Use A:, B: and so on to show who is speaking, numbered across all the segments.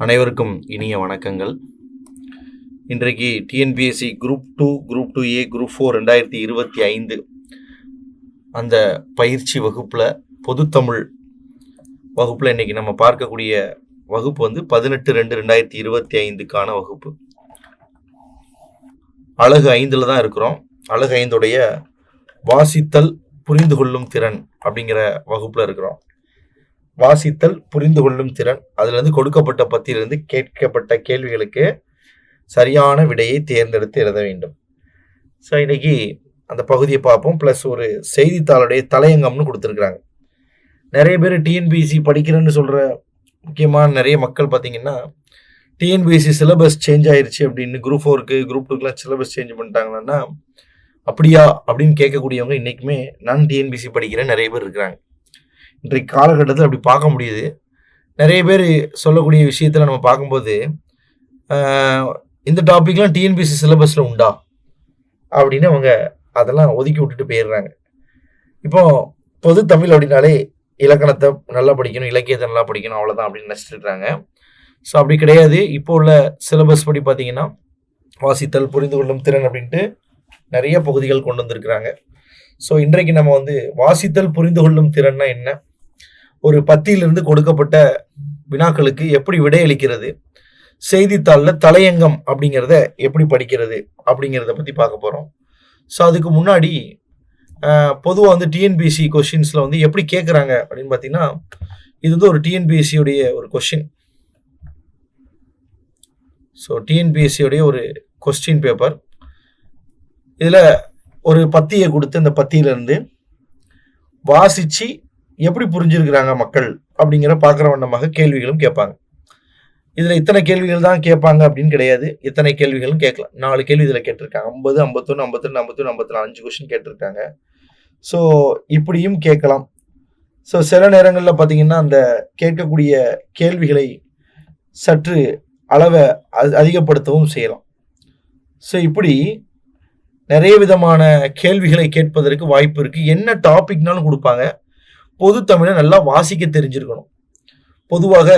A: அனைவருக்கும் இனிய வணக்கங்கள். இன்றைக்கு TNPSC group 2, group 2A, group 4 2025 அந்த பயிற்சி வகுப்பில் பொதுத்தமிழ் வகுப்பில் இன்றைக்கி நம்ம பார்க்கக்கூடிய வகுப்பு வந்து 18/2/2025க்கான வகுப்பு. அலகு 5ல் தான் இருக்கிறோம். அலகு 5உடைய வாசித்தல் புரிந்து கொள்ளும் திறன் அப்படிங்கிற வகுப்பில் இருக்கிறோம். வாசித்தல் புரிந்து கொள்ளும் திறன், அதிலிருந்து கொடுக்கப்பட்ட பத்தியிலிருந்து கேட்கப்பட்ட கேள்விகளுக்கு சரியான விடையை தேர்ந்தெடுத்து எழுத வேண்டும். ஸோ இன்னைக்கு அந்த பகுதியை பார்ப்போம். ப்ளஸ் ஒரு செய்தித்தாளுடைய தலையங்கம்னு கொடுத்துருக்குறாங்க. நிறைய பேர் டிஎன்பிஎஸ்சி படிக்கிறேன்னு சொல்கிற முக்கியமான நிறைய மக்கள் பார்த்தீங்கன்னா, டிஎன்பிஎஸ்சி சிலபஸ் சேஞ்ச் ஆயிடுச்சு அப்படின்னு குரூப் 4க்கு குரூப் 2க்குலாம் சிலபஸ் சேஞ்ச் பண்ணிட்டாங்கன்னா அப்படியா அப்படின்னு கேட்கக்கூடியவங்க இன்றைக்குமே நான் டிஎன்பிஎஸ்சி படிக்கிறேன் நிறைய பேர் இருக்கிறாங்க. இன்றைக்கு காலகட்டத்தில் அப்படி பார்க்க முடியுது. நிறைய பேர் சொல்லக்கூடிய விஷயத்தில் நம்ம பார்க்கும்போது இந்த டாப்பிக்லாம் டிஎன்பிஎஸ்சி சிலபஸில் உண்டா அப்படின்னு அவங்க அதெல்லாம் ஒதுக்கி விட்டுட்டு போயிடுறாங்க. இப்போ பொது தமிழ் அப்படின்னாலே இலக்கணத்தை நல்லா படிக்கணும், இலக்கியத்தை நல்லா படிக்கணும், அவ்வளோதான் அப்படின்னு நினச்சிட்டுருக்காங்க. ஸோ அப்படி கிடையாது. இப்போ உள்ள சிலபஸ் படி பார்த்தீங்கன்னா வாசித்தல் புரிந்து கொள்ளும் திறன் அப்படின்ட்டு நிறைய பகுதிகள் கொண்டு வந்திருக்கிறாங்க. ஸோ இன்றைக்கு நம்ம வந்து வாசித்தல் புரிந்து கொள்ளும் திறன்னா என்ன, ஒரு பத்தியிலிருந்து கொடுக்கப்பட்ட வினாக்களுக்கு எப்படி விடையளிக்கிறது, செய்தித்தாளில் தலையங்கம் அப்படிங்கிறத எப்படி படிக்கிறது அப்படிங்கிறத பற்றி பார்க்க போகிறோம். ஸோ அதுக்கு முன்னாடி பொதுவாக வந்து டிஎன்பிஎஸ்சி கொஷின்ஸில் வந்து எப்படி கேட்குறாங்க அப்படின்னு பார்த்தீங்கன்னா, இது வந்து ஒரு டிஎன்பிஎஸ்சியுடைய ஒரு கொஷின். ஸோ டிஎன்பிஎஸ்சியுடைய ஒரு கொஸ்டின் பேப்பர். இதில் ஒரு பத்தியை கொடுத்து அந்த பத்தியிலேருந்து வாசித்து எப்படி புரிஞ்சிருக்கிறாங்க மக்கள் அப்படிங்கிற பார்க்குற வண்ணமாக கேள்விகளும் கேட்பாங்க. இதில் இத்தனை கேள்விகள் தான் கேட்பாங்க அப்படின்னு கிடையாது, இத்தனை கேள்விகளும் கேட்கலாம். 4 கேள்வி இதில் கேட்டிருக்காங்க. 50, 51, 52, 53, 54 5 கொஸ்டின் கேட்டிருக்காங்க. ஸோ இப்படியும் கேட்கலாம். ஸோ சில நேரங்களில் பார்த்தீங்கன்னா அந்த கேட்கக்கூடிய கேள்விகளை சற்று அளவை அதிகப்படுத்தவும் செய்யலாம். ஸோ இப்படி நிறைய விதமான கேள்விகளை கேட்பதற்கு வாய்ப்பு இருக்குது. என்ன டாபிக்னாலும் கொடுப்பாங்க. பொது தமிழை நல்லா வாசிக்க தெரிஞ்சிருக்கணும். பொதுவாக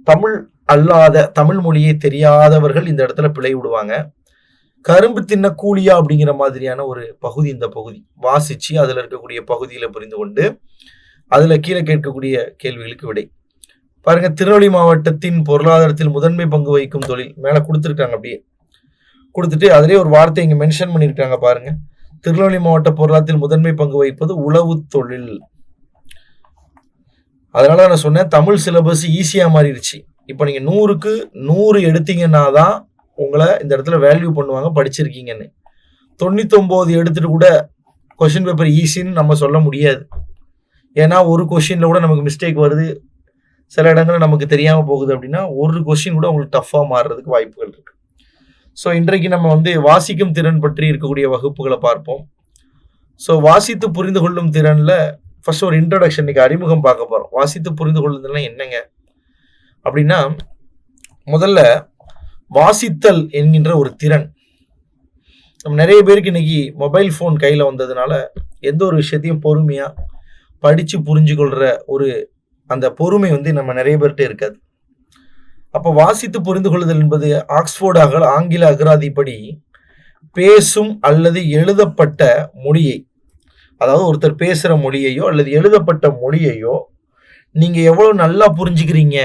A: தமிழ் அல்லாத தமிழ் மொழியை தெரியாதவர்கள் இந்த இடத்துல பிழை விடுவாங்க. கரும்பு தின்ன கூலியா அப்படிங்கிற மாதிரியான ஒரு பகுதி இந்த பகுதி. வாசித்து அதில் இருக்கக்கூடிய பகுதியில் புரிந்து கொண்டு அதில் கீழே கேட்கக்கூடிய கேள்விகளுக்கு விடை. பாருங்கள், திருநெல்வேலி மாவட்டத்தின் பொருளாதாரத்தில் முதன்மை பங்கு வகிக்கும் தொழில் மேலே கொடுத்துருக்காங்க. அப்படியே கொடுத்துட்டு அதிலே ஒரு வார்த்தை இங்கே மென்ஷன் பண்ணியிருக்காங்க பாருங்க. திருநெல்வேலி மாவட்ட பொருளாதாரத்தில் முதன்மை பங்கு வகிப்பது உழவு தொழில். அதனால நான் சொன்னேன் தமிழ் சிலபஸ் ஈஸியாக மாறிடுச்சு. இப்போ நீங்கள் 100க்கு 100 எடுத்தீங்கன்னா தான் உங்களை இந்த இடத்துல வேல்யூ பண்ணுவாங்க படிச்சிருக்கீங்கன்னு. 99 எடுத்துட்டு கூட கொஷின் பேப்பர் ஈஸின்னு நம்ம சொல்ல முடியாது. ஏன்னா ஒரு கொஷினில் கூட நமக்கு மிஸ்டேக் வருது, சில இடங்களில் நமக்கு தெரியாமல் போகுது. அப்படின்னா ஒரு கொஷின் கூட உங்களுக்கு டஃப்பாக மாறுறதுக்கு வாய்ப்புகள் இருக்குது. ஸோ இன்றைக்கு நம்ம வந்து வாசிக்கும் திறன் பற்றி இருக்கக்கூடிய வகுப்புகளை பார்ப்போம். ஸோ வாசித்து புரிந்து கொள்ளும் திறனில் ஃபர்ஸ்ட் ஒரு இன்ட்ரடக்ஷன், இன்னைக்கு அறிமுகம் பார்க்க போகிறோம். வாசித்து புரிந்து கொள்ளுதல்னா என்னங்க அப்படின்னா, முதல்ல வாசித்தல் என்கின்ற ஒரு திறன். நம்ம நிறைய பேருக்கு இன்னைக்கு மொபைல் ஃபோன் கையில் வந்ததுனால எந்த ஒரு விஷயத்தையும் பொறுமையாக படித்து புரிஞ்சுக்கொள்கிற ஒரு அந்த பொறுமை வந்து நம்ம நிறைய பேர்கிட்ட இருக்காது. அப்போ வாசித்து புரிந்து கொள்ளுதல் என்பது ஆக்ஸ்போர்டு ஆங்கில அகராதிப்படி பேசும் அல்லது எழுதப்பட்ட மொழியை, அதாவது ஒருத்தர் பேசுகிற மொழியையோ அல்லது எழுதப்பட்ட மொழியையோ நீங்கள் எவ்வளோ நல்லா புரிஞ்சுக்கிறீங்க,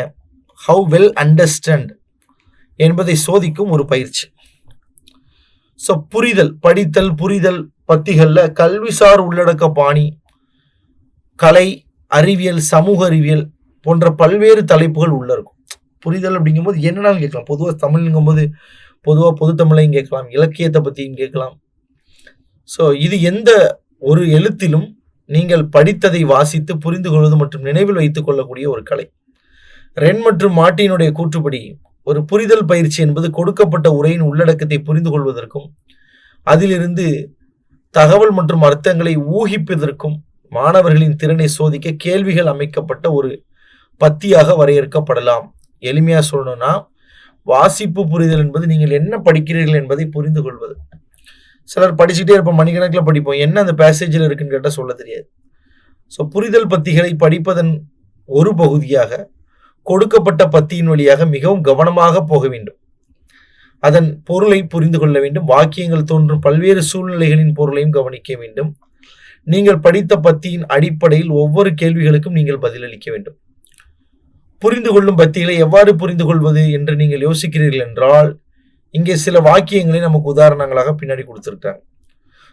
A: ஹவு வெல் அண்டர்ஸ்டாண்ட் என்பதை சோதிக்கும் ஒரு பயிற்சி. ஸோ புரிதல், படித்தல், புரிதல் பத்திகளில் கல்விசார் உள்ளடக்க பாணி, கலை, அறிவியல், சமூக அறிவியல் போன்ற பல்வேறு தலைப்புகள் உள்ள இருக்கும். புரிதல் அப்படிங்கும்போது என்னன்னாலும் கேட்கலாம். பொதுவாக தமிழ்ங்கும்போது பொதுவாக பொது தமிழையும் கேட்கலாம், இலக்கியத்தை பற்றியும் கேட்கலாம். ஸோ இது எந்த ஒரு எழுத்திலும் நீங்கள் படித்ததை வாசித்து புரிந்து கொள்வது மற்றும் நினைவில் வைத்துக் கொள்ளக்கூடிய ஒரு கலை. ரென் மற்றும் மார்ட்டினுடைய கூற்றுப்படி ஒரு புரிதல் பயிற்சி என்பது கொடுக்கப்பட்ட உரையின் உள்ளடக்கத்தை புரிந்து கொள்வதற்கும் அதிலிருந்து தகவல் மற்றும் அர்த்தங்களை ஊகிப்பதற்கும் மாணவர்களின் திறனை சோதிக்க கேள்விகள் அமைக்கப்பட்ட ஒரு பத்தியாக வரையறுக்கப்படலாம். எளிமையாக சொல்லணும்னா வாசிப்பு புரிதல் என்பது நீங்கள் என்ன படிக்கிறீர்கள் என்பதை புரிந்து கொள்வது. சிலர் படிச்சுட்டே இருப்போம், மணிக்கணக்கில் படிப்போம், என்ன அந்த பேசேஜில் இருக்குன்னு கேட்டால் சொல்ல தெரியாது. ஸோ புரிதல் பத்திகளை படிப்பதன் ஒரு பகுதியாக கொடுக்கப்பட்ட பத்தியின் வழியாக மிகவும் கவனமாக போக வேண்டும். அதன் பொருளை புரிந்து கொள்ள வேண்டும். வாக்கியங்கள் தோன்றும் பல்வேறு சூழ்நிலைகளின் பொருளையும் கவனிக்க வேண்டும். நீங்கள் படித்த பத்தியின் அடிப்படையில் ஒவ்வொரு கேள்விகளுக்கும் நீங்கள் பதிலளிக்க வேண்டும். புரிந்து கொள்ளும் பத்திகளை எவ்வாறு புரிந்து கொள்வது என்று நீங்கள் யோசிக்கிறீர்கள் என்றால், இங்கே சில வாக்கியங்களை நமக்கு உதாரணங்களாக பின்னாடி கொடுத்திருக்காங்க.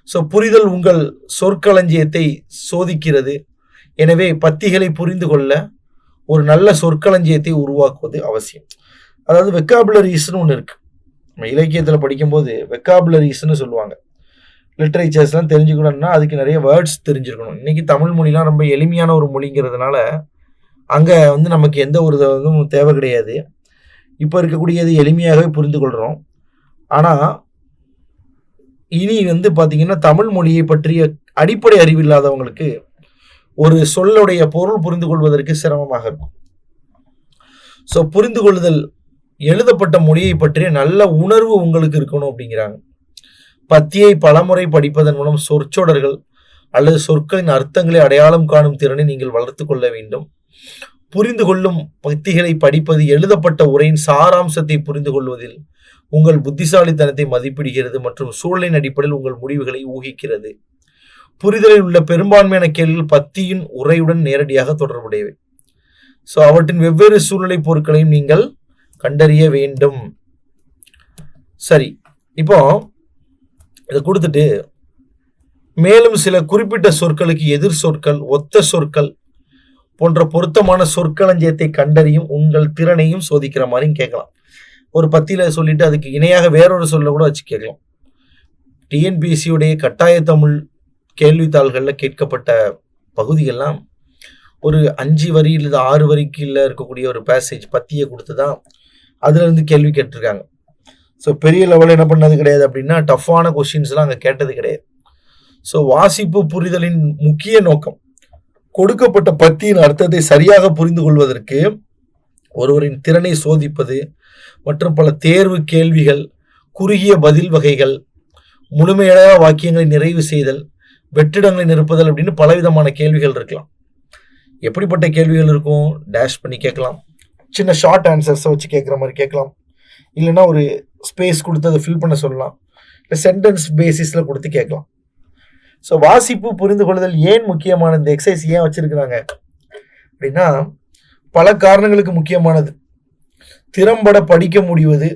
A: ஸோ புரிதல் உங்கள் சொற்களஞ்சியத்தை சோதிக்கிறது. எனவே பத்திகளை புரிந்து கொள்ள ஒரு நல்ல சொற்களஞ்சியத்தை உருவாக்குவது அவசியம். அதாவது வெக்காபுலரிஸ்னு ஒன்று இருக்கு. நம்ம இலக்கியத்தில் படிக்கும்போது வெக்காபுலரிஸ்ன்னு சொல்லுவாங்க. லிட்ரேச்சர்ஸ்லாம் தெரிஞ்சுக்கணும்னா அதுக்கு நிறைய வேர்ட்ஸ் தெரிஞ்சிருக்கணும். இன்னைக்கு தமிழ் மொழிலாம் ரொம்ப எளிமையான ஒரு மொழிங்கிறதுனால அங்கே நமக்கு எந்த ஒரு இதுவும் தேவை கிடையாது. இப்போ இருக்கக்கூடியது எளிமையாகவே புரிந்து கொள்கிறோம். ஆனால் இனி பார்த்தீங்கன்னா தமிழ் மொழியை பற்றிய அடிப்படை அறிவு இல்லாதவங்களுக்கு ஒரு சொல்லுடைய பொருள் புரிந்து கொள்வதற்கு சிரமமாக இருக்கும். ஸோ புரிந்து கொள்ளுதல் எழுதப்பட்ட மொழியை பற்றிய நல்ல உணர்வு உங்களுக்கு இருக்கணும் அப்படிங்கிறாங்க. பத்தியை பலமுறை படிப்பதன் மூலம் சொற்சொடர்கள் அல்லது சொற்களின் அர்த்தங்களை அடையாளம் காணும் திறனை நீங்கள் வளர்த்து கொள்ள வேண்டும். புரிந்து கொள்ளும் பத்திகளை படிப்பது எழுதப்பட்ட உரையின் சாராம்சத்தை புரிந்து கொள்வதில் உங்கள் புத்திசாலித்தனத்தை மதிப்பிடுகிறது மற்றும் சூழலின் அடிப்படையில் உங்கள் முடிவுகளை ஊகிக்கிறது. புரிதலில் உள்ள பெரும்பான்மையான கேள்விகள் பத்தியின் உரையுடன் நேரடியாக தொடர்புடையவை. ஸோ அவற்றின் வெவ்வேறு சூழ்நிலை பொருட்களையும் நீங்கள் கண்டறிய வேண்டும். சரி, இப்போ இதை கொடுத்துட்டு மேலும் சில குறிப்பிட்ட சொற்களுக்கு எதிர் சொற்கள், ஒத்த சொற்கள் போன்ற பொருத்தமான சொற்களஞ்சியத்தை கண்டறியும் உங்கள் திறனையும் சோதிக்கிற மாதிரியும் கேட்கலாம். ஒரு பத்தியில சொல்லிட்டு அதுக்கு இணையாக வேறொரு சொல்ல கூட வச்சு கேட்கலாம். டிஎன்பிஎஸ்சியுடைய கட்டாய தமிழ் கேள்வித்தாள்களில் கேட்கப்பட்ட பகுதிகள்லாம் ஒரு 5 வரி இல்லை 6 வரிக்கு இருக்கக்கூடிய ஒரு பேசேஜ் பத்தியை கொடுத்து தான் அதுல இருந்து கேள்வி கேட்டிருக்காங்க. ஸோ பெரிய லெவலில் என்ன பண்ணது கிடையாது அப்படின்னா டஃப்பான கொஸ்டின்ஸ்லாம் அங்கே கேட்டது கிடையாது. ஸோ வாசிப்பு புரிதலின் முக்கிய நோக்கம் கொடுக்கப்பட்ட பத்தியின் அர்த்தத்தை சரியாக புரிந்து கொள்வதற்கு ஒருவரின் திறனை சோதிப்பது மற்றும் பல தேர்வு கேள்விகள், குறுகிய பதில் வகைகள், முழுமையான வாக்கியங்களை நிறைவு செய்தல், வெற்றிடங்களை நிரப்புதல் அப்படின்னு பலவிதமான கேள்விகள் இருக்கலாம். எப்படிப்பட்ட கேள்விகள் இருக்கும்? டேஷ் பண்ணி கேட்கலாம், சின்ன ஷார்ட் ஆன்சர்ஸை வச்சு கேட்குற மாதிரி கேட்கலாம், இல்லைன்னா ஒரு ஸ்பேஸ் கொடுத்து அதை ஃபில் பண்ண சொல்லலாம், இல்லை சென்டென்ஸ் பேசிஸில் கொடுத்து கேட்கலாம். ஸோ வாசிப்பு புரிந்து கொள்ளுதல் ஏன் முக்கியமான இந்த எக்ஸசைஸ் ஏன் வச்சிருக்கிறாங்க அப்படின்னா பல காரணங்களுக்கு முக்கியமானது. திறம்பட படிக்க முடிவது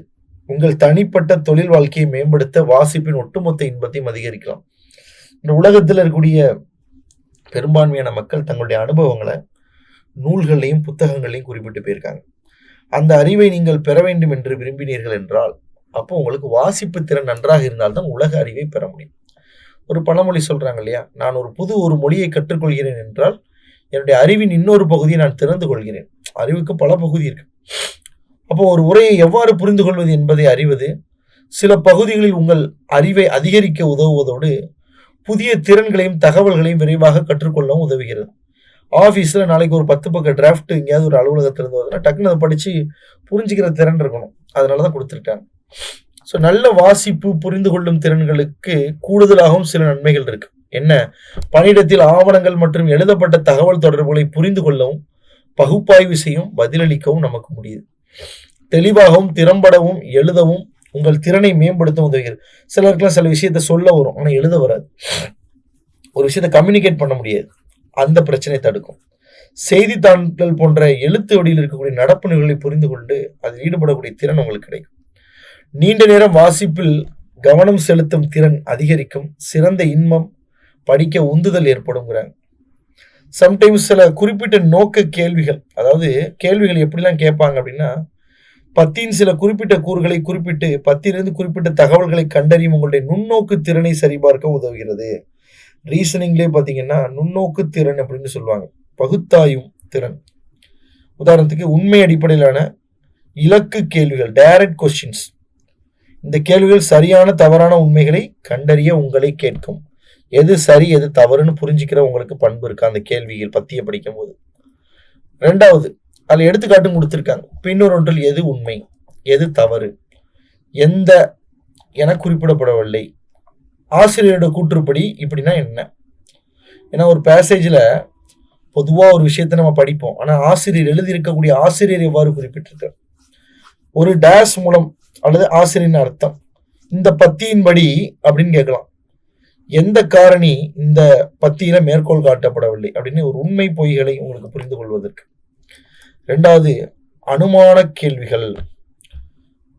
A: உங்கள் தனிப்பட்ட தொழில் வாழ்க்கையை மேம்படுத்த வாசிப்பின் ஒட்டுமொத்த இன்பத்தையும் அதிகரிக்கலாம். இந்த உலகத்தில் இருக்கக்கூடிய பெரும்பான்மையான மக்கள் தங்களுடைய அனுபவங்களை நூல்களையும் புத்தகங்களையும் குறிப்பிட்டு போயிருக்காங்க. அந்த அறிவை நீங்கள் பெற வேண்டும் என்று விரும்பினீர்கள் என்றால் அப்போ உங்களுக்கு வாசிப்பு திறன் நன்றாக இருந்தால்தான் உலக அறிவை பெற முடியும். ஒரு பழமொழி சொல்றாங்க இல்லையா, நான் ஒரு மொழியை கற்றுக்கொள்கிறேன் என்றால் என்னுடைய அறிவின் இன்னொரு பகுதியை நான் திறந்து கொள்கிறேன். அறிவுக்கு பல பகுதி இருக்கு. அப்போ ஒரு உரையை எவ்வாறு புரிந்து கொள்வது என்பதை அறிவது சில பகுதிகளில் உங்கள் அறிவை அதிகரிக்க உதவுவதோடு புதிய திறன்களையும் தகவல்களையும் விரைவாக கற்றுக்கொள்ளவும் உதவுகிறது. ஆஃபீஸில் நாளைக்கு ஒரு 10 பக்க டிராஃப்ட் எங்கேயாவது ஒரு அலுவலகத்திலிருந்து வருதுன்னா டக்குன்னு அதை படித்து புரிஞ்சுக்கிற திறன் இருக்கணும். அதனால தான் கொடுத்துருக்காங்க. ஸோ நல்ல வாசிப்பு புரிந்து கொள்ளும் திறன்களுக்கு கூடுதலாகவும் சில நன்மைகள் இருக்கு. என்ன? பணியிடத்தில் ஆவணங்கள் மற்றும் எழுதப்பட்ட தகவல் தொடர்புகளை புரிந்து கொள்ளவும் பகுப்பாய்வு செய்யவும் பதிலளிக்கவும் நமக்கு முடியுது. தெளிவாகவும் திறம்படவும் எழுதவும் உங்கள் திறனை மேம்படுத்த உதவுகிறது. சிலருக்குலாம் சில விஷயத்த சொல்ல வரும், ஆனால் எழுத வராது. ஒரு விஷயத்தை கம்யூனிகேட் பண்ண முடியாது, அந்த பிரச்சனை தடுக்கும். செய்தித்தாள்கள் போன்ற எழுத்து வடிவில் இருக்கக்கூடிய நடப்பு நிகழ்வுகளை புரிந்து கொண்டு அதில் ஈடுபடக்கூடிய திறன் உங்களுக்கு கிடைக்கும். நீண்ட நேரம் வாசிப்பில் கவனம் செலுத்தும் திறன் அதிகரிக்கும். சிறந்த இன்பம், படிக்க உந்துதல் ஏற்படுங்கிறாங்க. சம்டைம்ஸ் சில குறிப்பிட்ட நோக்க கேள்விகள், அதாவது கேள்விகள் எப்படிலாம் கேட்பாங்க அப்படின்னா பத்தியின் சில குறிப்பிட்ட கூறுகளை குறிப்பிட்டு பத்திலிருந்து குறிப்பிட்ட தகவல்களை கண்டறியும் உங்களுடைய நுண்ணோக்கு திறனை சரிபார்க்க உதவுகிறது. ரீசனிங்லேயே பார்த்தீங்கன்னா நுண்ணோக்கு திறன் அப்படின்னு சொல்லுவாங்க, பகுத்தாயும் திறன். உதாரணத்துக்கு உண்மை அடிப்படையிலான இலக்கு கேள்விகள், டைரக்ட் கொஸ்டின்ஸ். இந்த கேள்விகள் சரியான தவறான உண்மைகளை கண்டறிய உங்களை கேட்கும். எது சரி எது தவறுன்னு புரிஞ்சுக்கிற உங்களுக்கு பண்பு இருக்கா அந்த கேள்விகள் பத்திய படிக்கும் போது. ரெண்டாவது, அதில் எடுத்துக்காட்டும் கொடுத்துருக்காங்க. பின்னொரு ஒன்றில் எது உண்மை எது தவறு எந்த என குறிப்பிடப்படவில்லை. ஆசிரியரோட கூற்றுப்படி இப்படின்னா என்ன? ஏன்னா ஒரு பேசேஜில் பொதுவா ஒரு விஷயத்தை நம்ம படிப்போம். ஆனா ஆசிரியர் எழுதியிருக்கக்கூடிய ஆசிரியர் எவ்வாறு குறிப்பிட்டிருக்கார், ஒரு டேஷ் மூலம் அல்லது ஆசிரியரின் அர்த்தம் இந்த பத்தியின்படி அப்படின்னு கேட்கலாம். எந்த காரணி இந்த பத்தியில மேற்கோள் காட்டப்படவில்லை அப்படின்னு ஒரு உண்மை பொய்களை உங்களுக்கு புரிந்து கொள்வதற்கு. இரண்டாவது, அனுமான கேள்விகள்.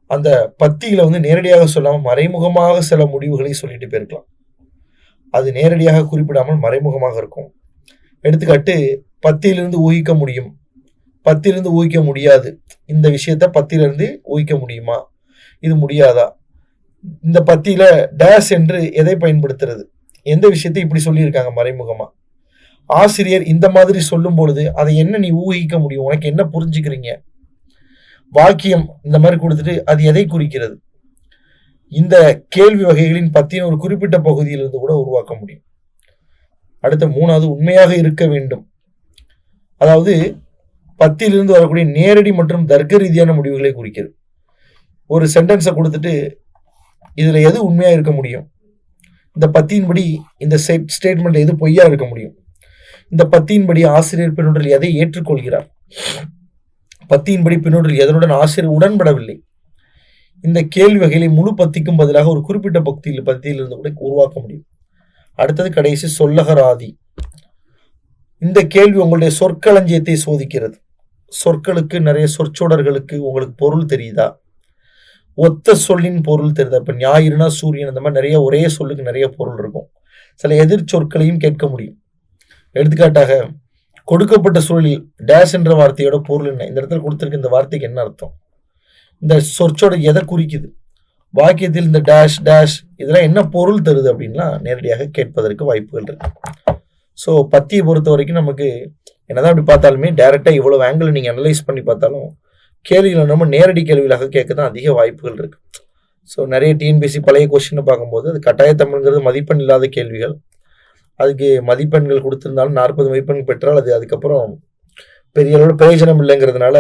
A: அந்த பத்தியில நேரடியாக சொல்லாம மறைமுகமாக சில முடிவுகளை சொல்லிட்டு போயிருக்கலாம். அது நேரடியாக குறிப்பிடாமல் மறைமுகமாக இருக்கும். எடுத்துக்காட்டு, பத்தியிலிருந்து ஊகிக்க முடியும், பத்தியிலிருந்து ஊகிக்க முடியாது. இந்த விஷயத்த பத்தியிலிருந்து ஊகிக்க முடியுமா, இது முடியாதா, இந்த பத்தியில டேஷ் என்று எதை பயன்படுத்துறது, எந்த விஷயத்தை இப்படி சொல்லியிருக்காங்க மறைமுகமா. ஆசிரியர் இந்த மாதிரி சொல்லும் பொழுது அதை என்ன நீ ஊகிக்க முடியும், உனக்கு என்ன புரிஞ்சுக்கிறீங்க, வாக்கியம் இந்த மாதிரி கொடுத்துட்டு அது எதை குறிக்கிறது. இந்த கேள்வி வகைகளின் பத்தின ஒரு குறிப்பிட்ட பகுதியிலிருந்து கூட உருவாக்க முடியும். அடுத்த மூணாவது, உண்மையாக இருக்க வேண்டும். அதாவது பத்தியிலிருந்து வரக்கூடிய நேரடி மற்றும் தர்க்க ரீதியான முடிவுகளை குறிக்கிறது. ஒரு சென்டென்ஸை கொடுத்துட்டு இதுல எது உண்மையா இருக்க முடியும், இந்த பத்தியின்படி இந்த ஸ்டேட்மெண்ட் எது பொய்யா இருக்க முடியும், இந்த பத்தியின்படி ஆசிரியர் பின்னூட்டல் எதை ஏற்றுக்கொள்கிறார், பத்தியின்படி பின்னூட்டல் எதனுடன் ஆசிரியர் உடன்படவில்லை. இந்த கேள்வி வகைகளை முழு பத்திக்கும் பதிலாக ஒரு குறிப்பிட்ட பத்தியிலிருந்து கூட உருவாக்க முடியும். அடுத்தது கடைசி, சொல்லகராதி. இந்த கேள்வி உங்களுடைய சொற்களஞ்சியத்தை சோதிக்கிறது. சொற்களுக்கு, நிறைய சொற்றொடர்களுக்கு உங்களுக்கு பொருள் தெரியுதா, ஒத்த சொல்லின் பொருள் தெரியுதா. இப்ப ஞாயிறுனா சூரியன், அந்த மாதிரி நிறைய ஒரே சொல்லுக்கு நிறைய பொருள் இருக்கும். சில எதிர் சொற்களையும் கேட்க முடியும். எடுத்துக்காட்டாக, கொடுக்கப்பட்ட சூழலில் டேஷ் என்ற வார்த்தையோட பொருள் என்ன, இந்த இடத்துல கொடுத்திருக்க இந்த வார்த்தைக்கு என்ன அர்த்தம், இந்த சொற்சோட எதை குறிக்குது, வாக்கியத்தில் இந்த டேஷ் டேஷ் இதெல்லாம் என்ன பொருள் தருது அப்படின்லாம் நேரடியாக கேட்பதற்கு வாய்ப்புகள் இருக்கு. ஸோ பத்தியை பொறுத்த வரைக்கும் நமக்கு என்னதான் அப்படி பார்த்தாலுமே டைரக்டா இவ்வளவு ஆங்கிள் நீங்க அனலைஸ் பண்ணி பார்த்தாலும் கேள்விகளை நம்ம நேரடி கேள்விகளாக கேட்க தான் அதிக வாய்ப்புகள் இருக்கு. ஸோ நிறைய டிஎன்பிஎஸ்சி பழைய கொஸ்டினை பார்க்கும்போது அது கட்டாய தமிழ்ங்கிறது மதிப்பெண் இல்லாத கேள்விகள். அதுக்கு மதிப்பெண்கள் கொடுத்திருந்தாலும் 40 மதிப்பெண் பெற்றால் அது அதுக்கப்புறம் பெரிய அளவில் பிரயோஜனம் இல்லைங்கிறதுனால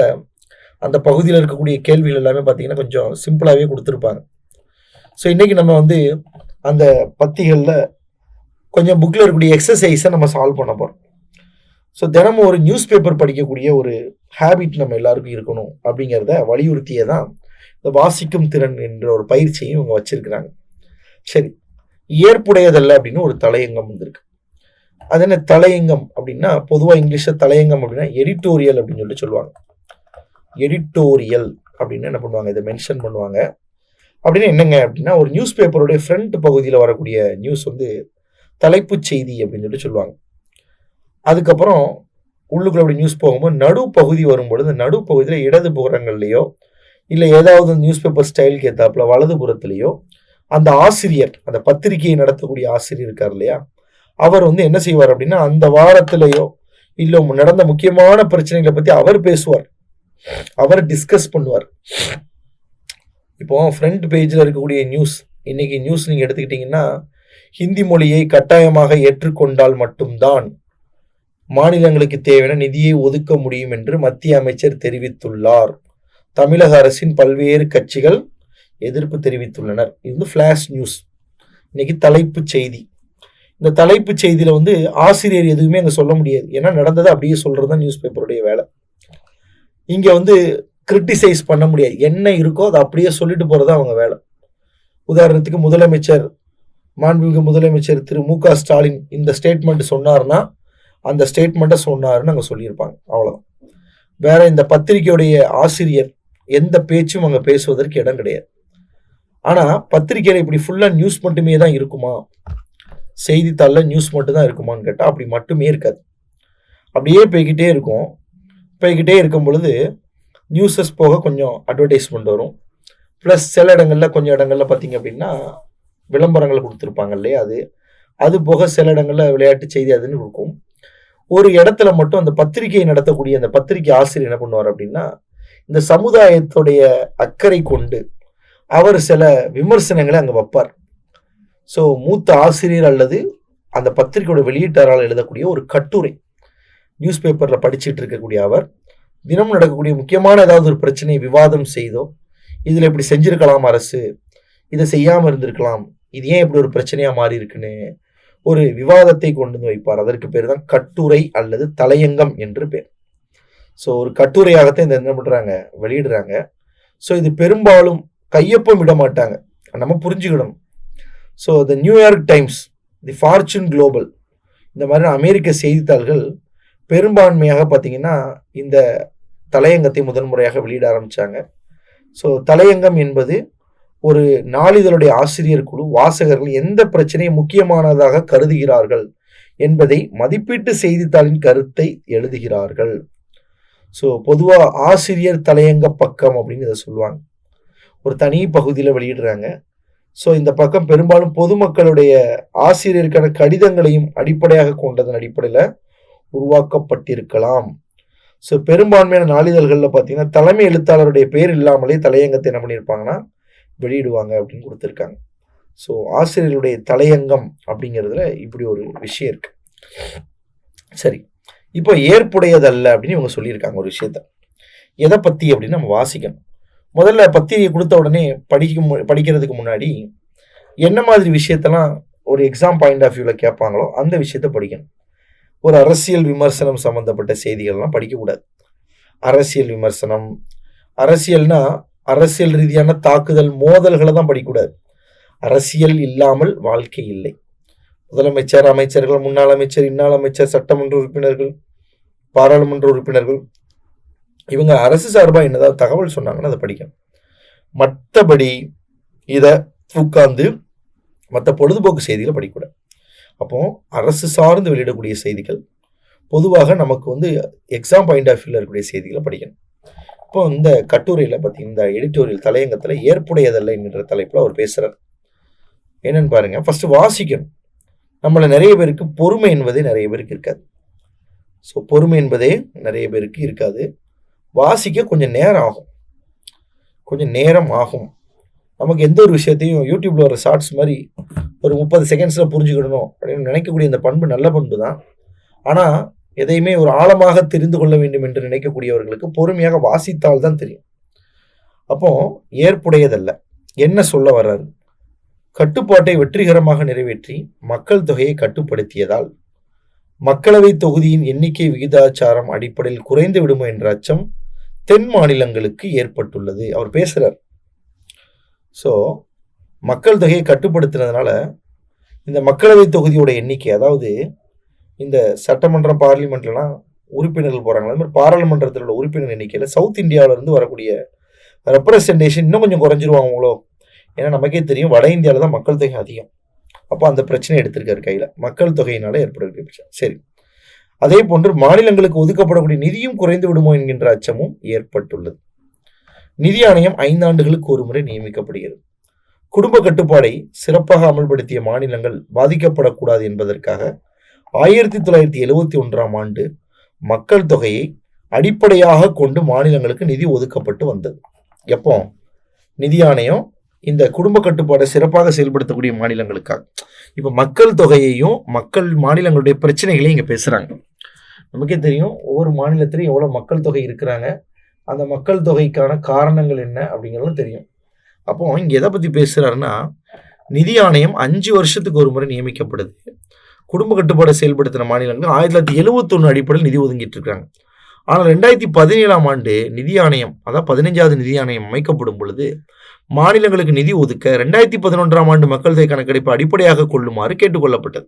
A: அந்த பகுதியில் இருக்கக்கூடிய கேள்விகள் எல்லாமே பார்த்தீங்கன்னா கொஞ்சம் சிம்பிளாகவே கொடுத்துருப்பாங்க. ஸோ இன்னைக்கு நம்ம அந்த பத்திகளில் கொஞ்சம் புக்கில் இருக்கக்கூடிய எக்ஸசைஸை நம்ம சால்வ் பண்ண போகிறோம். ஸோ தினமும் ஒரு நியூஸ் பேப்பர் படிக்கக்கூடிய ஒரு ஹேபிட் நம்ம எல்லாருக்கும் இருக்கணும் அப்படிங்கிறத வலியுறுத்தியே தான் இந்த வாசிக்கும் திறன் என்ற ஒரு பயிற்சியும் இவங்க வச்சிருக்கிறாங்க. சரி, ஏற்புடையதல்ல அப்படின்னு ஒரு தலையங்கம் வந்திருக்கு. அது என்ன தலையங்கம் அப்படின்னா, பொதுவாக இங்கிலீஷில் தலையங்கம் அப்படின்னா எடிட்டோரியல் அப்படின்னு சொல்லுவாங்க. எடிட்டோரியல் அப்படின்னு என்ன பண்ணுவாங்க, இதை மென்ஷன் பண்ணுவாங்க. அப்படின்னு என்னங்க அப்படின்னா, ஒரு நியூஸ் பேப்பருடைய ஃப்ரண்ட் பகுதியில் வரக்கூடிய நியூஸ் தலைப்பு செய்தி அப்படின்னு சொல்லுவாங்க. அதுக்கப்புறம் உள்ளுக்குள்ள அப்படி நியூஸ் போகும்போது நடுப்பகுதி வரும்பொழுது நடுப்பகுதியில் இடது புறங்கள்லையோ இல்லை ஏதாவது நியூஸ் பேப்பர் ஸ்டைலுக்கு ஏற்றாப்புல வலது புறத்துலையோ அந்த ஆசிரியர், அந்த பத்திரிகையை நடத்தக்கூடிய ஆசிரியர் இருக்கார் இல்லையா, அவர் என்ன செய்வார் அப்படின்னா, அந்த வாரத்திலேயோ இல்லை நடந்த முக்கியமான பிரச்சனைகளை பற்றி அவர் பேசுவார், அவர் டிஸ்கஸ் பண்ணுவார். இப்போ ஃப்ரண்ட் பேஜில் இருக்கக்கூடிய நியூஸ், இன்னைக்கு நியூஸ் நீங்கள் எடுத்துக்கிட்டிங்கன்னா, ஹிந்தி மொழியை கட்டாயமாக ஏற்றுக்கொண்டால் மட்டும்தான் மாநிலங்களுக்கு தேவையான நிதியை ஒதுக்க முடியும் என்று மத்திய அமைச்சர் தெரிவித்துள்ளார். தமிழக அரசின் பல்வேறு கட்சிகள் எதிர்ப்பு தெரிவித்துள்ளனர். இது ஃபிளாஷ் நியூஸ், இன்னைக்கு தலைப்பு செய்தி. இந்த தலைப்பு செய்தியில ஆசிரியர் எதுவுமே அங்கே சொல்ல முடியாது, ஏன்னா நடந்ததை அப்படியே சொல்றது தான் நியூஸ் பேப்பருடைய வேலை. இங்க கிரிட்டிசைஸ் பண்ண முடியாது, என்ன இருக்கோ அதை அப்படியே சொல்லிட்டு போறது அவங்க வேலை. உதாரணத்துக்கு முதலமைச்சர், மாண்புமிகு முதலமைச்சர் திரு மு.க. ஸ்டாலின் இந்த ஸ்டேட்மெண்ட் சொன்னார்னா அந்த ஸ்டேட்மெண்ட்டை சொன்னாருன்னு அங்கே சொல்லியிருப்பாங்க, அவ்வளோதான். வேற இந்த பத்திரிகையுடைய ஆசிரியர் எந்த பேச்சும் அங்கே பேசுவதற்கு இடம் கிடையாது. ஆனால் பத்திரிகையில் இப்படி ஃபுல்லாக நியூஸ் மட்டுமே தான் இருக்குமா, செய்தித்தாளில் நியூஸ் மட்டும் தான் இருக்குமான்னு கேட்டால் அப்படி மட்டுமே இருக்காது. அப்படியே போய்கிட்டே இருக்கும். போய்கிட்டே இருக்கும் பொழுது நியூஸஸ் போக கொஞ்சம் அட்வர்டைஸ்மெண்ட் வரும். ப்ளஸ் சில இடங்களில் கொஞ்சம் இடங்களில் பார்த்தீங்க அப்படின்னா விளம்பரங்கள் கொடுத்துருப்பாங்க இல்லையா, அது போக சில இடங்களில் விளையாட்டு செய்தி அதுன்னு இருக்கும். ஒரு இடத்துல மட்டும் அந்த பத்திரிகையை நடத்தக்கூடிய அந்த பத்திரிகை ஆசிரியர் என்ன பண்ணுவார் அப்படின்னா, இந்த சமுதாயத்துடைய அக்கறை கொண்டு அவர் சில விமர்சனங்களை அங்கே வைப்பார். ஸோ மூத்த ஆசிரியர் அல்லது அந்த பத்திரிகையோட வெளியீட்டாளர் எழுதக்கூடிய ஒரு கட்டுரை, நியூஸ் பேப்பரில் படிச்சுட்டு இருக்கக்கூடிய அவர் தினமும் நடக்கக்கூடிய முக்கியமான ஏதாவது ஒரு பிரச்சனையை விவாதம் செய்தோ, இதில் இப்படி செஞ்சிருக்கலாம் அரசு, இதை செய்யாமல் இருந்திருக்கலாம், இது ஏன் இப்படி ஒரு பிரச்சனையாக மாறி இருக்குன்னு ஒரு விவாதத்தை கொண்டு வந்து வைப்பார். அதற்கு பேர் தான் கட்டுரை அல்லது தலையங்கம் என்று பேர். ஸோ ஒரு கட்டுரையாகத்தான் இந்த என்ன பண்ணுறாங்க, வெளியிடுறாங்க. ஸோ இது பெரும்பாலும் கையொப்பம் விட மாட்டாங்க, நம்ம புரிஞ்சுக்கணும். So the New York times, the fortune global, இந்த மாதிரி அமெரிக்க செய்தித்தாள்கள் பெரும்பான்மையாக பார்த்தீங்கன்னா இந்த தலையங்கத்தை முதன்முறையாக வெளியிட ஆரம்பித்தாங்க. ஸோ தலையங்கம் என்பது ஒரு நாளிதழுடைய ஆசிரியர் குழு வாசகர்கள் எந்த பிரச்சனையை முக்கியமானதாக கருதுகிறார்கள் என்பதை மதிப்பீட்டு செய்தித்தாளின் கருத்தை எழுதுகிறார்கள். ஸோ பொதுவாக ஆசிரியர் தலையங்க பக்கம் அப்படின்னு இதை சொல்லுவாங்க. ஒரு தனி பகுதியில் வெளியிடுறாங்க. ஸோ இந்த பக்கம் பெரும்பாலும் பொதுமக்களுடைய ஆசிரியருக்கான கடிதங்களையும் அடிப்படையாக கொண்டதன் அடிப்படையில் உருவாக்கப்பட்டிருக்கலாம். ஸோ பெரும்பான்மையான நாளிதழ்களில் பார்த்தீங்கன்னா தலைமை எழுத்தாளருடைய பேர் இல்லாமலே தலையங்கத்தை என்ன பண்ணியிருப்பாங்கன்னா வெளியிடுவாங்க அப்படின்னு கொடுத்துருக்காங்க. ஸோ ஆசிரியர்களுடைய தலையங்கம் அப்படிங்கிறதுல இப்படி ஒரு விஷயம் இருக்கு. சரி, இப்போ ஏற்புடையதல்ல அப்படின்னு இவங்க சொல்லியிருக்காங்க ஒரு விஷயத்த. எதை பற்றி அப்படின்னு நம்ம வாசிக்கணும். முதல்ல பத்திரிகை கொடுத்த உடனே படிக்கிறதுக்கு முன்னாடி என்ன மாதிரி விஷயத்தெல்லாம் ஒரு எக்ஸாம் பாயிண்ட் ஆஃப் வியூவில் கேட்பாங்களோ அந்த விஷயத்த படிக்கணும். ஒரு அரசியல் விமர்சனம் சம்மந்தப்பட்ட செய்திகள்லாம் படிக்கக்கூடாது. அரசியல் விமர்சனம், அரசியல்னா அரசியல் ரீதியான தாக்குதல் மோதல்களை தான் படிக்கக்கூடாது. அரசியல் இல்லாமல் வாழ்க்கை இல்லை. முதலமைச்சர், அமைச்சர்கள், முன்னாள் அமைச்சர், இன்னாள் அமைச்சர், சட்டமன்ற உறுப்பினர்கள், பாராளுமன்ற உறுப்பினர்கள், இவங்க அரசு சார்பாக என்னதாவது தகவல் சொன்னாங்கன்னா அதை படிக்கணும். மற்றபடி இதை உட்கார்ந்து மற்ற பொழுதுபோக்கு செய்திகளை படிக்கக்கூடாது. அப்போ அரசு சார்ந்து வெளியிடக்கூடிய செய்திகள் பொதுவாக நமக்கு வந்து எக்ஸாம் பாயிண்ட் ஆஃப் வியூவில் இருக்கக்கூடிய செய்திகளை படிக்கணும். இப்போ இந்த கட்டுரையில் பார்த்தீங்கன்னா இந்த எடிட்டோரியல் தலையங்கத்தில் ஏற்புடையதல்ல என்கிற தலைப்பில் அவர் பேசுகிறார். என்னன்னு பாருங்க, ஃபர்ஸ்ட் வாசிக்கணும். நம்மள நிறைய பேருக்கு பொறுமை என்பதே நிறைய பேருக்கு இருக்காது. ஸோ பொறுமை என்பதே நிறைய பேருக்கு இருக்காது. வாசிக்க கொஞ்சம் நேரம் ஆகும். நமக்கு எந்த ஒரு விஷயத்தையும் யூடியூப்ல வர ஷார்ட்ஸ் மாதிரி ஒரு 30 செகண்ட்ஸில் புரிஞ்சுக்கிடணும் அப்படின்னு நினைக்கக்கூடிய இந்த பண்பு நல்ல பண்பு தான். ஆனால் எதையுமே ஒரு ஆழமாக தெரிந்து கொள்ள வேண்டும் என்று நினைக்கக்கூடியவர்களுக்கு பொறுமையாக வாசித்தால் தான் தெரியும். அப்போ ஏற்புடையதல்ல என்ன சொல்ல வர்றாரு, கட்டுப்பாட்டை வெற்றிகரமாக நிறைவேற்றி மக்கள் தொகையை கட்டுப்படுத்தியதால் மக்களவை தொகுதியின் எண்ணிக்கை விகிதாச்சாரம் அடிப்படையில் குறைந்து விடுமோ என்ற அச்சம் தென் மாநிலங்களுக்கு ஏற்பட்டுள்ளது. அவர் பேசுறார். ஸோ மக்கள் தொகையை கட்டுப்படுத்தினதுனால இந்த மக்களவை தொகுதியோட எண்ணிக்கை, அதாவது இந்த சட்டமன்றம் பார்லிமெண்ட்லாம் உறுப்பினர்கள் போகிறாங்க, அது மாதிரி பாராளுமன்றத்தில் உள்ள உறுப்பினர் எண்ணிக்கையில் சவுத் இந்தியாவிலேருந்து வரக்கூடிய ரெப்ரசன்டேஷன் இன்னும் கொஞ்சம் குறைஞ்சிருவாங்களோ. ஏன்னா நமக்கே தெரியும் வட இந்தியாவில் தான் மக்கள் தொகை அதிகம். அப்போ அந்த பிரச்சனை எடுத்திருக்காரு கையில், மக்கள் தொகையினால ஏற்படக்கூடிய பிரச்சனை. சரி, அதே போன்று மாநிலங்களுக்கு ஒதுக்கப்படக்கூடிய நிதியும் குறைந்து விடுமோ என்கின்ற அச்சமும் ஏற்பட்டுள்ளது. நிதி ஆணையம் 5 ஆண்டுகளுக்கு ஒரு முறை நியமிக்கப்படுகிறது. குடும்ப கட்டுப்பாடை சிறப்பாக அமல்படுத்திய மாநிலங்கள் பாதிக்கப்படக்கூடாது என்பதற்காக 1971ஆம் ஆண்டு மக்கள் தொகையை அடிப்படையாக கொண்டு மாநிலங்களுக்கு நிதி ஒதுக்கப்பட்டு வந்தது. எப்போ நிதி ஆணையம் இந்த குடும்ப கட்டுப்பாடை சிறப்பாக செயல்படுத்தக்கூடிய மாநிலங்களுக்காக. இப்போ மக்கள் தொகையையும் மாநிலங்களுடைய பிரச்சனைகளையும் இங்கே பேசுகிறாங்க. நமக்கே தெரியும் ஒவ்வொரு மாநிலத்திலையும் எவ்வளோ மக்கள் தொகை இருக்கிறாங்க, அந்த மக்கள் தொகைக்கான காரணங்கள் என்ன அப்படிங்கிறதும் தெரியும். அப்போ இங்கே எதை பற்றி பேசுகிறாருன்னா, நிதி ஆணையம் 5 வருஷத்துக்கு ஒரு முறை நியமிக்கப்படுது. குடும்ப கட்டுப்பாடை செயல்படுத்தின மாநிலங்கள் 1971 அடிப்படையில் நிதி ஒதுங்கிட்டு இருக்காங்க. ஆனால் 2017ஆம் ஆண்டு நிதி ஆணையம், அதாவது 15வது நிதி ஆணையம் அமைக்கப்படும் பொழுது மாநிலங்களுக்கு நிதி ஒதுக்க 2011ஆம் ஆண்டு மக்கள் தொகை கணக்கெடுப்பு அடிப்படையாக கொள்ளுமாறு கேட்டுக்கொள்ளப்பட்டது.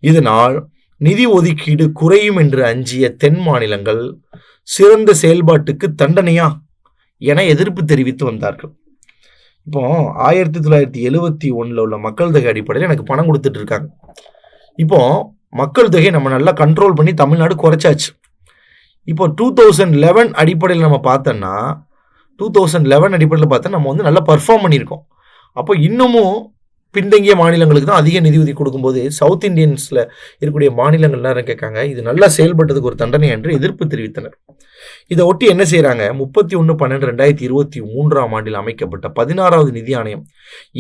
A: இதனால் நிதி ஒதுக்கீடு குறையும் என்று அஞ்சிய தென் மாநிலங்கள் சிறந்த செயல்பாட்டுக்கு தண்டனையா என எதிர்ப்பு தெரிவித்து வந்தார்கள். இப்போ 1971 உள்ள மக்கள் தொகை அடிப்படையில் எனக்கு பணம் கொடுத்துட்டு இருக்காங்க. இப்போ மக்கள் தொகையை நம்ம நல்லா கண்ட்ரோல் பண்ணி தமிழ்நாடு குறைச்சாச்சு. இப்போ 2011 அடிப்படையில் நம்ம பார்த்தோன்னா 2011 அடிப்படையில் பார்த்தா நம்ம வந்து நல்லா பர்ஃபார்ம் பண்ணியிருக்கோம். அப்போ இன்னமும் பின்தங்கிய மாநிலங்களுக்கு தான் அதிக நிதி ஒதுக்கி கொடுக்கும்போது சவுத் இந்தியன்ஸில் இருக்கக்கூடிய மாநிலங்கள் நேரம் கேட்காங்க, இது நல்லா செயல்பட்டதுக்கு ஒரு தண்டனை என்று எதிர்ப்பு தெரிவித்தனர். இதை ஒட்டி என்ன செய்கிறாங்க, 31/12/2023ஆம் ஆண்டில் அமைக்கப்பட்ட 16வது நிதி ஆணையம்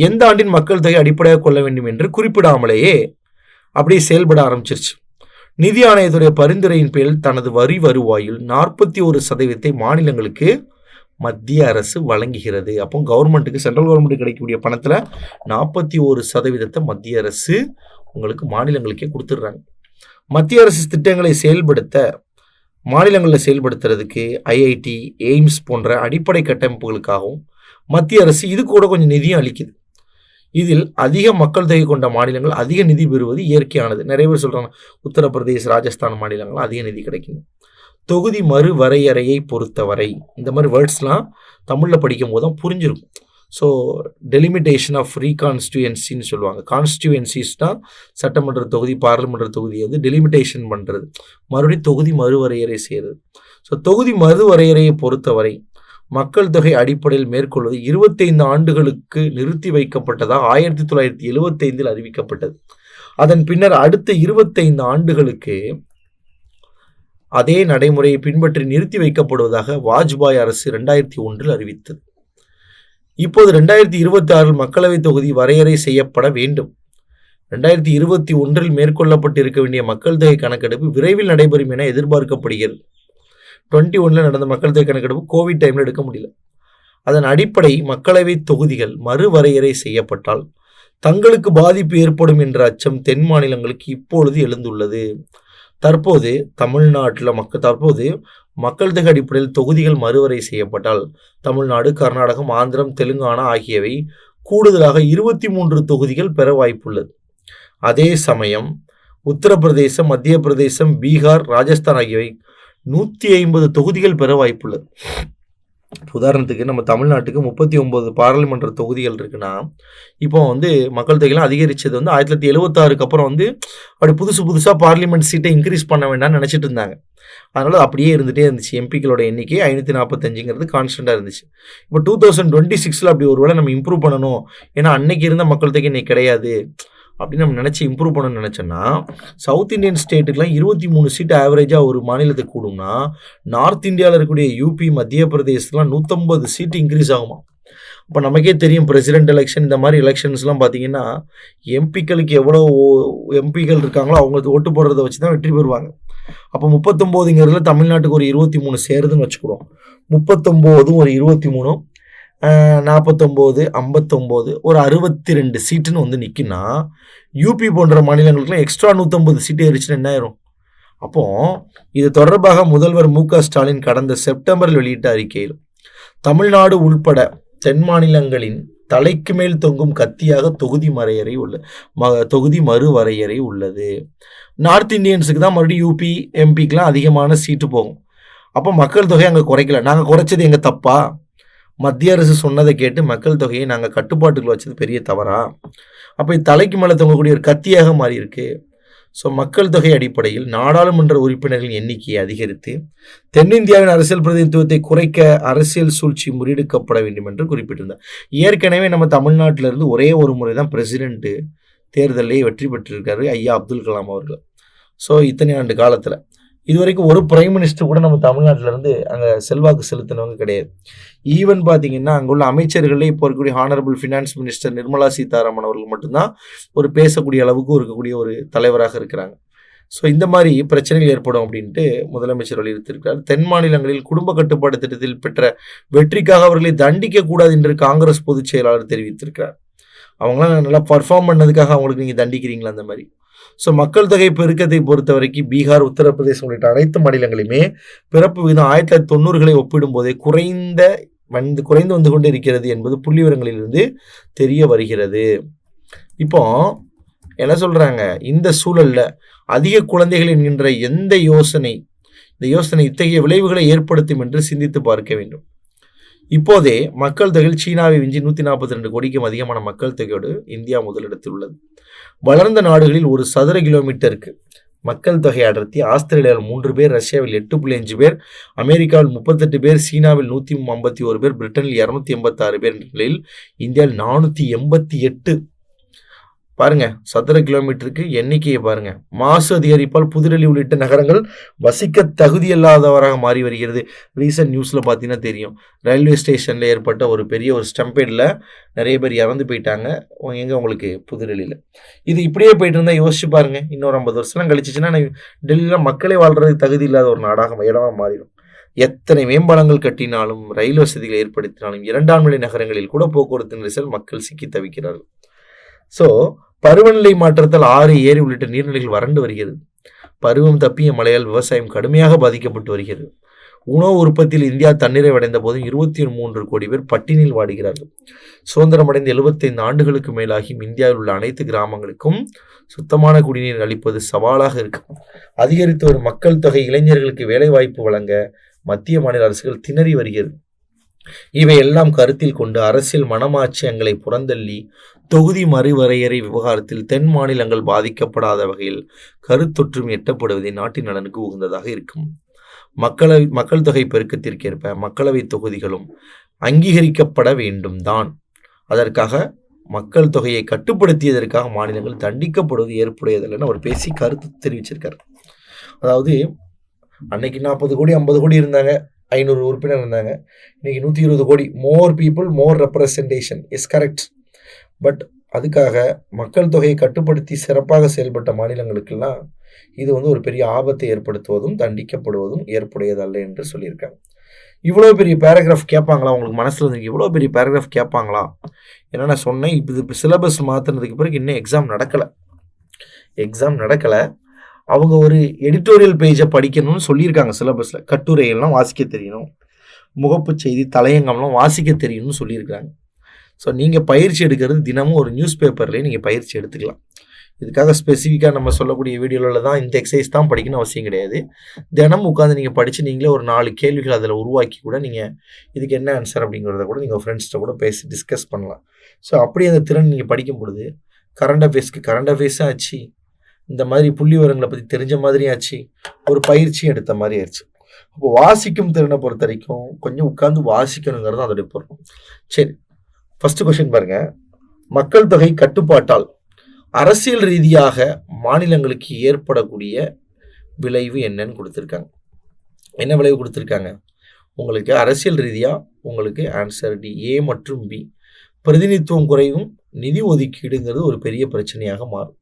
A: எந்த ஆண்டின் மக்கள் தொகை அடிப்படையாக கொள்ள வேண்டும் என்று குறிப்பிடாமலேயே அப்படியே செயல்பட ஆரம்பிச்சிருச்சு. நிதி ஆணையத்துடைய பரிந்துரையின் பேரில் தனது வரி வருவாயில் 41% மாநிலங்களுக்கு மத்திய அரசு வழங்குகிறது. அப்போ கவர்மெண்ட்டுக்கு, சென்ட்ரல் கவர்மெண்ட்டுக்கு கிடைக்கக்கூடிய பணத்தில் 41% மத்திய அரசு உங்களுக்கு மாநிலங்களுக்கே கொடுத்துட்றாங்க. மத்திய அரசு திட்டங்களை மாநிலங்களில் செயல்படுத்துறதுக்கு ஐஐடி, எய்ம்ஸ் போன்ற அடிப்படை கட்டமைப்புகளுக்காகவும் மத்திய அரசு இது கூட கொஞ்சம் நிதியும் அளிக்குது. இதில் அதிக மக்கள் தொகை கொண்ட மாநிலங்கள் அதிக நிதி பெறுவது இயற்கையானது. நிறைய பேர் சொல்கிறாங்க உத்தரப்பிரதேஷ், ராஜஸ்தான் மாநிலங்கள் அதிக நிதி கிடைக்கும். தொகுதி மறுவரையறையை பொறுத்தவரை இந்த மாதிரி வேர்ட்ஸ்லாம் தமிழில் படிக்கும் போது தான் புரிஞ்சிருக்கும். ஸோ டெலிமிட்டேஷன் ஆஃப் ரீகான்ஸ்டியூயன்சின்னு சொல்லுவாங்க. கான்ஸ்டியூயன்சிஸ்னால் சட்டமன்ற தொகுதி, பார்லிமெண்ட் தொகுதியை வந்து டெலிமிட்டேஷன் பண்ணுறது, மறுபடியும் தொகுதி மறுவரையறை செய்கிறது. ஸோ தொகுதி மறுவரையறையை பொறுத்தவரை மக்கள் தொகை அடிப்படையில் மேற்கொள்வது 25 ஆண்டுகளுக்கு நிறுத்தி வைக்கப்பட்டதாக 1975 அறிவிக்கப்பட்டது. அதன் பின்னர் அடுத்த 25 ஆண்டுகளுக்கு அதே நடைமுறையை பின்பற்றி நிறுத்தி வைக்கப்படுவதாக வாஜ்பாய் அரசு 2001 அறிவித்தது. இப்போது 2026 மக்களவை தொகுதி வரையறை செய்யப்பட வேண்டும். 2021 மேற்கொள்ளப்பட்டிருக்க வேண்டிய மக்கள் தொகை கணக்கெடுப்பு விரைவில் நடைபெறும் என எதிர்பார்க்கப்படுகிறது. 21 நடந்த மக்கள் தொகை கணக்கெடுப்பு கோவிட் டைமில் எடுக்க முடியல. அதன் அடிப்படை மக்களவை தொகுதிகள் மறுவரையறை செய்யப்பட்டால் தங்களுக்கு பாதிப்பு ஏற்படும் என்ற அச்சம் தென் மாநிலங்களுக்கு இப்பொழுது எழுந்துள்ளது. தற்போது மக்கள் தொகை அடிப்படையில் தொகுதிகள் மறுவரை செய்யப்பட்டால் தமிழ்நாடு, கர்நாடகம், ஆந்திரம், தெலுங்கானா ஆகியவை கூடுதலாக 23 தொகுதிகள் பெற வாய்ப்புள்ளது. அதே சமயம் உத்தரப்பிரதேசம், மத்திய பிரதேசம், பீகார், ராஜஸ்தான் ஆகியவை 150 தொகுதிகள் பெற வாய்ப்புள்ளது. உதாரணத்துக்கு நம்ம தமிழ்நாட்டுக்கு 39 பாராளுமன்ற தொகுதிகள் இருக்குன்னா, இப்போ வந்து மக்கள் தொகையெல்லாம் அதிகரித்தது வந்து 1976 அப்புறம் வந்து அப்படி புதுசாக பார்லிமெண்ட் சீட்டை இன்க்ரீஸ் பண்ண வேண்டாம்னு நினச்சிட்டு இருந்தாங்க. அதனால் அப்படியே இருந்துகிட்டே இருந்துச்சு. எம்பிக்களோட எண்ணிக்கை 545 கான்ஸ்டண்ட்டாக இருந்துச்சு. இப்போ 2026 அப்படி ஒரு வேளை நம்ம இம்ப்ரூவ் பண்ணணும், ஏன்னா அன்னைக்கு இருந்த மக்கள் தொகை இன்னைக்கு கிடையாது அப்படின்னு நம்ம நினச்சி இம்ப்ரூவ் பண்ணணும்னு நினச்சோன்னா, சவுத் இந்தியன் ஸ்டேட்டுக்கெலாம் 23 சீட்டு ஆவரேஜாக ஒரு மாநிலத்துக்கு கூடும்னா, நார்த் இந்தியாவில் இருக்கக்கூடிய யூபி, மத்திய பிரதேசத்துலாம் 150 சீட்டு இன்க்ரீஸ் ஆகுமா. இப்போ நமக்கே தெரியும், பிரசிடென்ட் எலெக்ஷன் இந்த மாதிரி எலெக்ஷன்ஸ்லாம் பார்த்தீங்கன்னா எம்பிக்களுக்கு எவ்வளோ எம்பிக்கள் இருக்காங்களோ அவங்களுக்கு ஓட்டு போடுறத வச்சு தான் வெற்றி பெறுவாங்க. அப்போ 39ங்கிறதுல தமிழ்நாட்டுக்கு ஒரு 23 சேருதுன்னு வச்சுக்கிறோம். 39 ஒரு 23, 49, 59, ஒரு 62 சீட்டுன்னு வந்து நிற்குன்னா, யூபி போன்ற மாநிலங்களுக்குலாம் எக்ஸ்ட்ரா 150 சீட்டு ஏறிச்சுன்னு என்ன ஆயிரும். அப்போது இது தொடர்பாக முதல்வர் மு.க. ஸ்டாலின் கடந்த செப்டம்பரில் வெளியிட்ட அறிக்கையில் தமிழ்நாடு உள்பட தென் மாநிலங்களின் தலைக்கு மேல் தொங்கும் கத்தியாக தொகுதி மறுவரையறை உள்ளது. நார்த் இந்தியன்ஸுக்கு தான் மறுபடியும் யூபி, எம்பிக்கெலாம் அதிகமான சீட்டு போகும். அப்போ மக்கள் தொகை அங்கே குறைக்கல. நாங்கள் குறைச்சது எங்கள் தப்பா? மத்திய அரசு சொன்னதை கேட்டு மக்கள் தொகையை நாங்கள் கட்டுப்பாட்டுக்குள்ள வச்சது பெரிய தவறா? அப்போ இது தலைக்கு மேலே தொங்கக்கூடிய ஒரு கத்தியாக மாறி இருக்கு. ஸோ மக்கள் தொகை அடிப்படையில் நாடாளுமன்ற உறுப்பினர்களின் எண்ணிக்கையை அதிகரித்து தென்னிந்தியாவின் அரசியல் பிரதிநிதித்துவத்தை குறைக்க அரசியல் சூழ்ச்சி முறியடிக்கப்பட வேண்டும் என்று குறிப்பிட்டிருந்தார். ஏற்கனவே நம்ம தமிழ்நாட்டிலிருந்து ஒரே ஒரு முறை தான் பிரசிடென்ட்டு தேர்தலே வெற்றி பெற்றிருக்காரு ஐயா அப்துல் கலாம் அவர்கள். ஸோ இத்தனை ஆண்டு காலத்தில் இதுவரைக்கும் ஒரு பிரைம் மினிஸ்டர் கூட நம்ம தமிழ்நாட்டிலேருந்து அங்கே செல்வாக்கு செலுத்தினவங்க கிடையாது. ஈவன் பார்த்தீங்கன்னா அங்கே உள்ள அமைச்சர்களே இப்போ இருக்கக்கூடிய honourable finance minister Nirmala Sitharaman அவர்கள் மட்டும்தான் ஒரு பேசக்கூடிய அளவுக்கு இருக்கக்கூடிய ஒரு தலைவராக இருக்கிறாங்க. ஸோ இந்த மாதிரி பிரச்சனைகள் ஏற்படும் அப்படின்ட்டு முதலமைச்சர் வலியுறுத்தியிருக்கிறார். தென் மாநிலங்களில் குடும்ப கட்டுப்பாடு திட்டத்தில் பெற்ற வெற்றிக்காக அவர்களை தண்டிக்கக்கூடாது என்று காங்கிரஸ் பொதுச் செயலாளர் தெரிவித்திருக்கிறார். அவங்களாம் நல்லா பர்ஃபார்ம் பண்ணதுக்காக அவங்களுக்கு நீங்கள் தண்டிக்கிறீங்களா அந்த மாதிரி. ஸோ மக்கள் தொகை பெருக்கத்தை பொறுத்த வரைக்கும் பீகார், உத்தரப்பிரதேசம் உள்ளிட்ட அனைத்து மாநிலங்களிலுமே பிறப்பு விகிதம் 1990களை ஒப்பிடும் போதே குறைந்து வந்து கொண்டு இருக்கிறது என்பது புள்ளி விவரங்களிலிருந்து தெரிய வருகிறது. இப்போ என்ன சொல்றாங்க, இந்த சூழல்ல அதிக குழந்தைகள் என்கின்ற இந்த யோசனை இத்தகைய விளைவுகளை ஏற்படுத்தும் என்று சிந்தித்து பார்க்க வேண்டும். இப்போதே மக்கள் தொகையில் சீனாவை விஞ்சி 142 கோடிக்கும் அதிகமான மக்கள் தொகையோடு இந்தியா முதலிடத்தில் உள்ளது. வளர்ந்த நாடுகளில் ஒரு சதுர கிலோமீட்டருக்கு மக்கள் தொகை அடர்த்தி ஆஸ்திரேலியாவில் 3 பேர், ரஷ்யாவில் 8.5 பேர், அமெரிக்காவில் 38 பேர், சீனாவில் 151 பேர், பிரிட்டனில் 286 பேர் என்ற நிலையில் இந்தியாவில் 488 பாருங்க சதுர கிலோமீட்டருக்கு எண்ணிக்கையை பாருங்க. மாசு அதிகரிப்பால் புதுடெல்லி உள்ளிட்ட நகரங்கள் வசிக்க தகுதியில்லாதவராக மாறி வருகிறது. ரீசன்ட் நியூஸில் பார்த்தீங்கன்னா தெரியும், ரயில்வே ஸ்டேஷனில் ஏற்பட்ட ஒரு பெரிய ஒரு ஸ்டம்பேடில் நிறைய பேர் இறந்து போயிட்டாங்க. எங்கே உங்களுக்கு புதுடெல்லியில். இது இப்படியே போயிட்டு இருந்தால் யோசிச்சு பாருங்க, இன்னொரு 50 வருஷம்லாம் கழிச்சிச்சுன்னா டெல்லியில் மக்களே வாழ்றதுக்கு தகுதி இல்லாத ஒரு இடமாக மாறிடும். எத்தனை மேம்பாலங்கள் கட்டினாலும், ரயில் வசதிகளை ஏற்படுத்தினாலும் 2ஆம் நிலை நகரங்களில் கூட போக்குவரத்து நெரிசல் மக்கள் சிக்கி தவிக்கிறார்கள். ஸோ பருவநிலை மாற்றத்தால் ஆறு, ஏரி உள்ளிட்ட நீர்நிலைகள் வறண்டு வருகிறது. பருவம் தப்பிய மழையால் விவசாயம் கடுமையாக பாதிக்கப்பட்டு வருகிறது. உணவு உற்பத்தியில் இந்தியா தன்னிறைவு அடைந்த போதும் 23 கோடி பேர் பட்டினியில் வாடுகிறார்கள். சுதந்திரமடைந்த 75 ஆண்டுகளுக்கு மேலாகியும் இந்தியாவில் உள்ள அனைத்து கிராமங்களுக்கும் சுத்தமான குடிநீர் அளிப்பது சவாலாக இருக்கு. அதிகரித்து வரும் மக்கள் தொகை இளைஞர்களுக்கு வேலைவாய்ப்பு வழங்க மத்திய மாநில அரசுகள் திணறி வருகிறது. இவை எல்லாம் கருத்தில் கொண்டு அரசியல் மனமாட்சியங்களை புறந்தள்ளி தொகுதி மறுவரையறை விவகாரத்தில் தென் மாநிலங்கள் பாதிக்கப்படாத வகையில் கருத்தொற்றும் எட்டப்படுவதை நாட்டின் நலனுக்கு உகந்ததாக இருக்கும். மக்கள் தொகை பெருக்கத்திற்கேற்ப மக்களவை தொகுதிகளும் அங்கீகரிக்கப்பட வேண்டும் தான். அதற்காக மக்கள் தொகையை கட்டுப்படுத்தியதற்காக மாநிலங்கள் தண்டிக்கப்படுவது ஏற்புடையதில்லைன்னு அவர் பேசி கருத்து தெரிவிச்சிருக்காரு. அதாவது அன்னைக்கு 40 கோடி 50 கோடி இருந்தாங்க, 500 உறுப்பினர் இருந்தாங்க. இன்னைக்கு 120 கோடி. More people more representation is correct. But அதுக்காக மக்கள் தொகையை கட்டுப்படுத்தி சிறப்பாக செயல்பட்ட மாநிலங்களுக்கெல்லாம் இது ஒரு பெரிய ஆபத்தை ஏற்படுத்துவதும் தண்டிக்கப்படுவதும் ஏற்புடையதல்ல என்று சொல்லியிருக்காங்க. இவ்வளோ பெரிய பேராகிராஃப் கேட்பாங்களா? உங்களுக்கு மனசில் வந்து இவ்வளோ பெரிய பேராகிராஃப் கேட்பாங்களா? ஏன்னா நான் சொன்னேன், இப்போ சிலபஸ் மாற்றினதுக்கு பிறகு இன்னும் எக்ஸாம் நடக்கலை. அவங்க ஒரு எடிட்டோரியல் பேஜை படிக்கணும்னு சொல்லியிருக்காங்க. சிலபஸில் கட்டுரைகள்லாம் வாசிக்க தெரியணும், முகப்பு செய்தி தலையங்கம்லாம் வாசிக்க தெரியணும்னு சொல்லியிருக்காங்க. ஸோ நீங்கள் பயிற்சி எடுக்கிறது தினமும் ஒரு நியூஸ் பேப்பர்லேயே நீங்கள் பயிற்சி எடுத்துக்கலாம். இதுக்காக ஸ்பெசிஃபிக்காக நம்ம சொல்லக்கூடிய வீடியோவில் தான் இந்த எக்ஸசைஸ் தான் படிக்கணும் அவசியம் கிடையாது. தினமும் உட்காந்து நீங்கள் படித்து நீங்களே ஒரு 4 கேள்விகள் அதில் உருவாக்கி கூட நீங்கள் இதுக்கு என்ன ஆன்சர் அப்படிங்கிறத கூட நீங்கள் ஃப்ரெண்ட்ஸ்கிட்ட கூட பேசி டிஸ்கஸ் பண்ணலாம். ஸோ அப்படி அந்த திறன் நீங்கள் படிக்கும் பொழுது கரண்ட் அஃபேர்ஸும் ஆச்சு, இந்த மாதிரி புள்ளி விவரங்களை பற்றி தெரிஞ்ச மாதிரியும் ஆச்சு, ஒரு பயிற்சியும் எடுத்த மாதிரி ஆச்சு. அப்போ வாசிக்கும் திறனை பொறுத்த வரைக்கும் கொஞ்சம் உட்காந்து வாசிக்கணுங்கிறது அதோடைய பொருள். சரி, ஃபர்ஸ்ட் கொஸ்டின் பாருங்க. மக்கள் தொகை கட்டுப்பாட்டால் அரசியல் ரீதியாக மாநிலங்களுக்கு ஏற்படக்கூடிய விளைவு என்னன்னு கொடுத்துருக்காங்க. என்ன விளைவு கொடுத்துருக்காங்க உங்களுக்கு? அரசியல் ரீதியாக உங்களுக்கு ஆன்சர் டி, ஏ மற்றும் பி. பிரதிநிதித்துவம் குறையும், நிதி ஒதுக்கீடுங்கிறது ஒரு பெரிய பிரச்சனையாக மாறும்.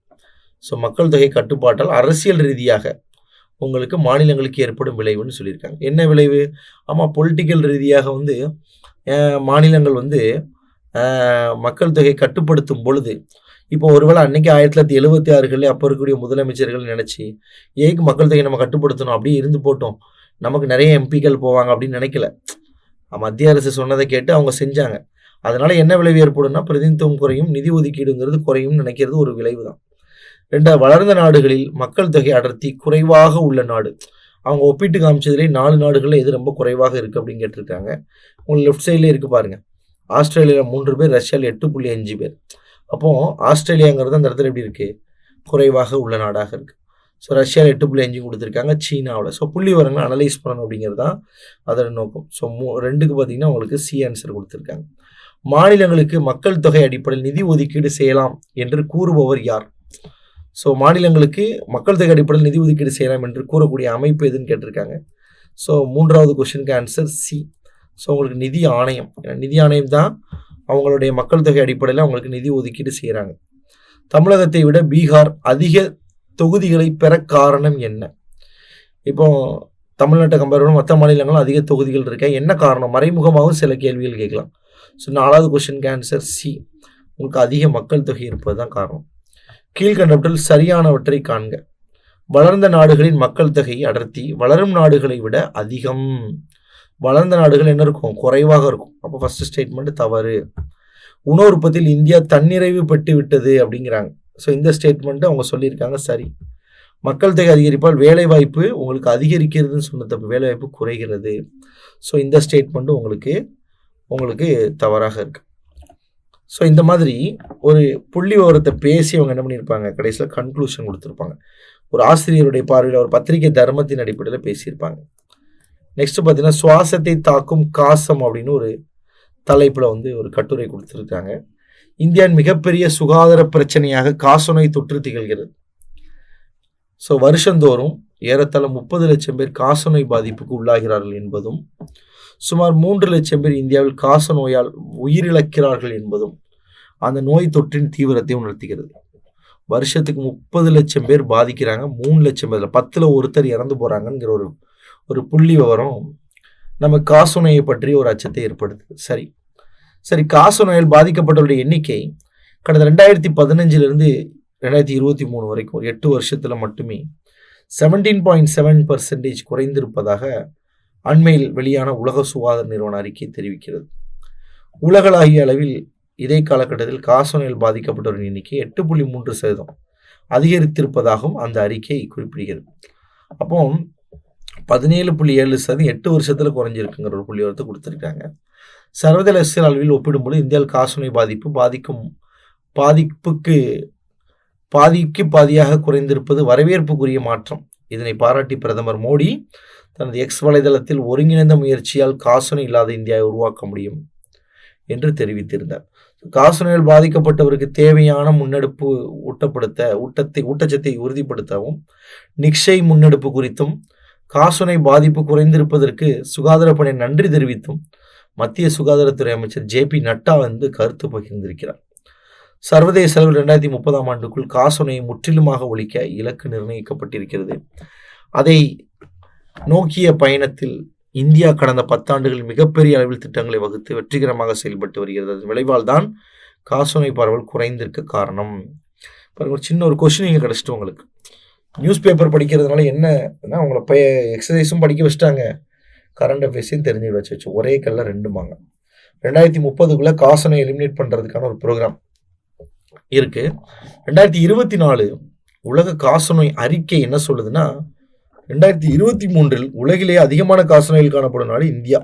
A: ஸோ மக்கள் தொகை கட்டுப்பாட்டால் அரசியல் ரீதியாக உங்களுக்கு மாநிலங்களுக்கு ஏற்படும் விளைவுன்னு சொல்லியிருக்காங்க. என்ன விளைவு? ஆமாம், பொலிட்டிக்கல் ரீதியாக மாநிலங்கள் மக்கள் தொகை கட்டுப்படுத்தும் பொழுது, இப்போ ஒருவேளை அன்னைக்கு 1976 அப்போ இருக்கக்கூடிய முதலமைச்சர்கள் நினச்சி ஏக்கு மக்கள் தொகை நம்ம கட்டுப்படுத்தணும், அப்படியே இருந்து போட்டோம், நமக்கு நிறைய எம்பிக்கள் போவாங்க அப்படின்னு நினைக்கல. மத்திய அரசு சொன்னதை கேட்டு அவங்க செஞ்சாங்க. அதனால என்ன விளைவு ஏற்படும்னா பிரதிநிதித்துவம் குறையும், நிதி ஒதுக்கீடுங்கிறது குறையும் நினைக்கிறது ஒரு விளைவு தான். 2, வளர்ந்த நாடுகளில் மக்கள் தொகை அடர்த்தி குறைவாக உள்ள நாடு. அவங்க ஒப்பிட்டு காமிச்சதுலேயே 4 நாடுகளில் எது ரொம்ப குறைவாக இருக்குது அப்படின்னு கேட்டிருக்காங்க. உங்களுக்கு லெஃப்ட் சைட்லேயே இருக்குது பாருங்கள். ஆஸ்திரேலியாவில் 3 பேர், ரஷ்யாவில் 8.5 பேர். அப்போது ஆஸ்திரேலியாங்கிறது அந்த இடத்துல எப்படி இருக்குது? குறைவாக உள்ள நாடாக இருக்குது. ஸோ ரஷ்யாவில் 8.5 கொடுத்துருக்காங்க, சீனாவில். ஸோ புள்ளி விவரங்களை அனலைஸ் பண்ணணும் அப்படிங்கிறது தான் அதோட நோக்கம். ஸோ 2க்கு பார்த்தீங்கன்னா உங்களுக்கு சி ஆன்சர் கொடுத்துருக்காங்க. மாநிலங்களுக்கு மக்கள் தொகை அடிப்படையில் நிதி ஒதுக்கீடு செய்யலாம் என்று கூறுபவர் யார்? ஸோ மாநிலங்களுக்கு மக்கள் தொகை அடிப்படையில் நிதி ஒதுக்கீடு செய்யலாம் என்று கூறக்கூடிய அமைப்பு எதுன்னு கேட்டிருக்காங்க. ஸோ 3வது கொஸ்டினுக்கு ஆன்சர் சி. ஸோ உங்களுக்கு நிதி ஆணையம். நிதி ஆணையம் தான் அவங்களுடைய மக்கள் தொகை அடிப்படையில் அவங்களுக்கு நிதி ஒதுக்கீடு செய்கிறாங்க. தமிழகத்தை விட பீகார் அதிக தொகுதிகளை பெற காரணம் என்ன? இப்போ தமிழ்நாட்டை கம்பேர் பண்ண மற்ற மாநிலங்களும் அதிக தொகுதிகள் இருக்க என்ன காரணம்? மறைமுகமாகவும் சில கேள்விகள் கேட்கலாம். ஸோ 4வது கொஸ்டினுக்கு ஆன்சர் சி. உங்களுக்கு அதிக மக்கள் தொகை இருப்பது தான் காரணம். கீழ்கண்டவற்றில் சரியானவற்றை காண்க. வளர்ந்த நாடுகளின் மக்கள் தொகை அடர்த்தி வளரும் நாடுகளை விட அதிகம். வளர்ந்த நாடுகள் என்ன இருக்கும்? குறைவாக இருக்கும். அப்போ ஃபர்ஸ்ட் ஸ்டேட்மெண்ட் தவறு. உணவு உற்பத்தியில் இந்தியா தன்னிறைவு பெற்று விட்டது அப்படிங்கிறாங்க. ஸோ இந்த ஸ்டேட்மெண்ட்டு அவங்க சொல்லியிருக்காங்க சரி. மக்கள் தொகை அதிகரிப்பால் வேலைவாய்ப்பு உங்களுக்கு அதிகரிக்கிறதுன்னு சொன்ன தப்பு, வேலைவாய்ப்பு குறைகிறது. ஸோ இந்த ஸ்டேட்மெண்ட்டு உங்களுக்கு தவறாக இருக்கு. ஸோ இந்த மாதிரி ஒரு புள்ளி விவரத்தை பேசி அவங்க என்ன பண்ணியிருப்பாங்க, கடைசியில் கன்க்ளூஷன் கொடுத்துருப்பாங்க. ஒரு ஆசிரியருடைய பார்வையில் ஒரு பத்திரிகை தர்மத்தின் அடிப்படையில் பேசியிருப்பாங்க. நெக்ஸ்ட் பார்த்தீங்கன்னா சுவாசத்தை தாக்கும் காசம் அப்படின்னு ஒரு தலைப்பில் ஒரு கட்டுரை கொடுத்துருக்காங்க. இந்தியாவின் மிகப்பெரிய சுகாதார பிரச்சனையாக காசநோய் தொற்று திகழ்கிறது. ஸோ வருஷந்தோறும் ஏறத்தாழ 30 லட்சம் பேர் காசநோய் பாதிப்புக்கு உள்ளாகிறார்கள் என்பதும், சுமார் 3 லட்சம் பேர் இந்தியாவில் காச நோயால் உயிரிழக்கிறார்கள் என்பதும் அந்த நோய் தொற்றின் தீவிரத்தை உணர்த்துகிறது. வருஷத்துக்கு 30 லட்சம் பேர் பாதிக்கிறாங்க, 3 லட்சம் பேர் 10ல் ஒருத்தர் இறந்து போகிறாங்கங்கிற ஒரு புள்ளி விவரம் நம்ம காசநோயை பற்றி ஒரு அச்சத்தை ஏற்படுத்துது. சரி, காசநோயால் பாதிக்கப்பட்டவருடைய எண்ணிக்கை கடந்த 2015 2023 வரைக்கும் ஒரு 8 வருஷத்தில் மட்டுமே 17.7% குறைந்திருப்பதாக அண்மையில் வெளியான உலக சுகாதார நிறுவன அறிக்கை தெரிவிக்கிறது. உலகளாவிய அளவில் இதே காலகட்டத்தில் காசநோயால் பாதிக்கப்பட்டவரின் எண்ணிக்கை 8.3% அதிகரித்திருப்பதாகவும் அந்த அறிக்கை குறிப்பிடுகிறது. அப்போ 17.7% 8 வருஷத்தில் குறைஞ்சிருக்குங்கிற ஒரு புள்ளிவரத்தை கொடுத்துருக்காங்க. சர்வதேச அளவில் ஒப்பிடும்போது இந்தியாவில் காசநோய் பாதிக்கு பாதியாக குறைந்திருப்பது வரவேற்புக்குரிய மாற்றம். இதனை பாராட்டி பிரதமர் மோடி தனது எக்ஸ் வலைதளத்தில் ஒருங்கிணைந்த முயற்சியால் காசநோய் இல்லாத இந்தியாவை உருவாக்க முடியும் என்று தெரிவித்திருந்தார். காசநோயால் பாதிக்கப்பட்டவருக்கு தேவையான முன்னெடுப்பு ஊட்டச்சத்தை உறுதிப்படுத்தவும், நிக்ஷய் முன்னெடுப்பு குறித்தும், காசநோய் பாதிப்பு குறைந்திருப்பதற்கு சுகாதார பணி நன்றி தெரிவித்தும் மத்திய சுகாதாரத்துறை அமைச்சர் JP நட்டா கருத்து பகிர்ந்திருக்கிறார். சர்வதேச அளவில் 2030 ஆண்டுக்குள் காசநோயை முற்றிலுமாக ஒழிக்க இலக்கு நிர்ணயிக்கப்பட்டிருக்கிறது. அதை நோக்கிய பயணத்தில் இந்தியா கடந்த 10 ஆண்டுகளில் மிகப்பெரிய அளவில் திட்டங்களை வகுத்து வெற்றிகரமாக செயல்பட்டு வருகிறது. அதன் விளைவால் தான் காசநோய் பரவல் குறைந்திருக்க காரணம். ஒரு சின்ன ஒரு கொஸ்டின் இங்கே கிடச்சிட்டு உங்களுக்கு. நியூஸ் பேப்பர் படிக்கிறதுனால என்ன உங்களை எக்ஸசைஸும் படிக்க வச்சுட்டாங்க, கரண்ட் அஃபேர்ஸையும் தெரிஞ்சு வச்சு ஒரே கல்ல 2 2030 காசநோய் எலிமினேட் பண்ணுறதுக்கான ஒரு ப்ரோக்ராம் இருக்குது. 2024 உலக காசநோய் அறிக்கை என்ன சொல்லுதுன்னா, 2023 உலகிலேயே அதிகமான காசநோய்கள் காணப்படும் நாடு இந்தியா.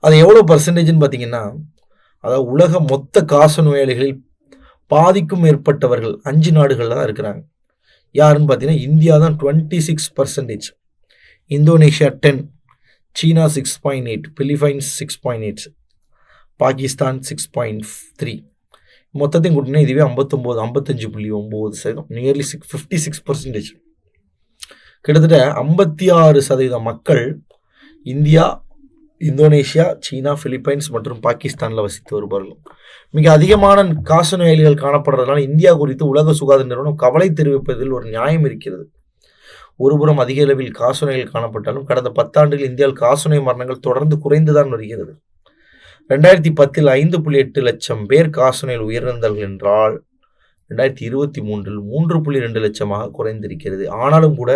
A: அது எவ்வளோ பர்சன்டேஜ்னு பார்த்தீங்கன்னா, அதாவது உலக மொத்த காசநோயாளிகளில் பாதிக்கும் மேற்பட்டவர்கள் 5 நாடுகளில் தான் இருக்கிறாங்க. யாருன்னு பார்த்தீங்கன்னா, இந்தியா தான் 26%, இந்தோனேஷியா 10%, சீனா 6.8%, பிலிப்பைன்ஸ் 6.8%, பாகிஸ்தான் 6.3%. மொத்தத்தையும் கூட்டினா இதுவே 55.9%, நியர்லி 56%. கிட்டத்தட்ட 56% மக்கள் இந்தியா, இந்தோனேஷியா, சீனா, பிலிப்பைன்ஸ் மற்றும் பாகிஸ்தானில் வசித்து வருவார்கள். மிக அதிகமான காசநோயாளிகள் காணப்படுறதுனால இந்தியா குறித்து உலக சுகாதார நிறுவனம் கவலை தெரிவிப்பதில் ஒரு நியாயம் இருக்கிறது. ஒருபுறம் அதிக அளவில் காசநோய்கள் காணப்பட்டாலும் கடந்த 10 ஆண்டுகள் இந்தியாவில் காசநோய் மரணங்கள் தொடர்ந்து குறைந்துதான் வருகிறது. 2010 5.8 லட்சம் பேர் காசநோயில் உயிரிழந்தார்கள் என்றால் 2023 3.2 லட்சமாக குறைந்திருக்கிறது. ஆனாலும் கூட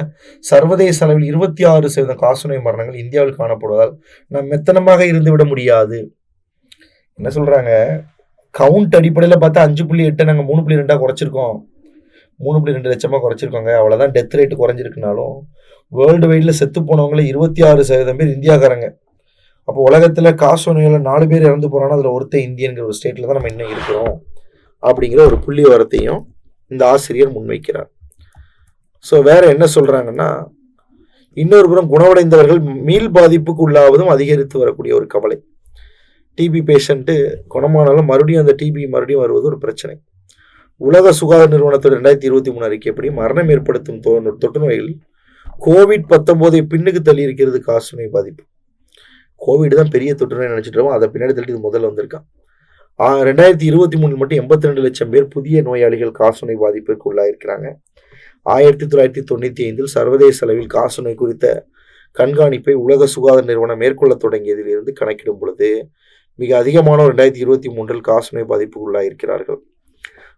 A: சர்வதேச அளவில் 26% காசநோய் மரணங்கள் இந்தியாவில் காணப்படுவதால் நாம் மெத்தனமாக இருந்துவிட முடியாது. என்ன சொல்றாங்க, கவுண்ட் அடிப்படையில் பார்த்தா 5.8 நாங்கள் 3.2 குறைச்சிருக்கோம், 3.2 லட்சமாக குறைச்சிருக்கோங்க, அவ்வளோதான் டெத் ரேட்டு குறைஞ்சிருக்குனாலும் வேர்ல்டு வைடில் செத்து போனவங்கள 26% பேர் இந்தியாக்காரங்க. அப்போ உலகத்தில் காசநோயால் 4 பேர் இறந்து போகிறாங்கன்னா அதில் ஒருத்தர் இந்தியன்கிற ஒரு ஸ்டேட்டில் தான் நம்ம இன்னும் இருக்கிறோம் அப்படிங்கிற ஒரு புள்ளி வரத்தையும் இந்த ஆசிரியர் முன்வைக்கிறார். ஸோ வேற என்ன சொல்கிறாங்கன்னா, இன்னொரு புறம் குணமடைந்தவர்கள் மீள் பாதிப்புக்கு உள்ளாவதும் அதிகரித்து வரக்கூடிய ஒரு கவலை. டிபி பேஷண்ட்டு குணமானாலும் மறுபடியும் அந்த டிபி வருவது ஒரு பிரச்சனை. உலக சுகாதார நிறுவனத்தோட 2023 அறிக்கைப்படி மரணம் ஏற்படுத்தும் தொற்று நோய்கள் COVID-19 பின்னுக்கு தள்ளி இருக்கிறது காசநோய் பாதிப்பு. கோவிட் தான் பெரிய தொற்று நோய் நினைச்சிட்டு இருக்கோம், அதை பின்னாடி தள்ளி இது முதல்ல வந்திருக்கான். 2023 மட்டும் 82 லட்சம் பேர் புதிய நோயாளிகள் காசநோய் பாதிப்பிற்கு உள்ளாயிருக்கிறாங்க. 1995 சர்வதேச அளவில் காசநோய் குறித்த கண்காணிப்பை உலக சுகாதார நிறுவனம் மேற்கொள்ள தொடங்கியதிலிருந்து கணக்கிடும் பொழுது மிக அதிகமானோர் 2023 காசநோய் பாதிப்புக்கு உள்ளாயிருக்கிறார்கள்.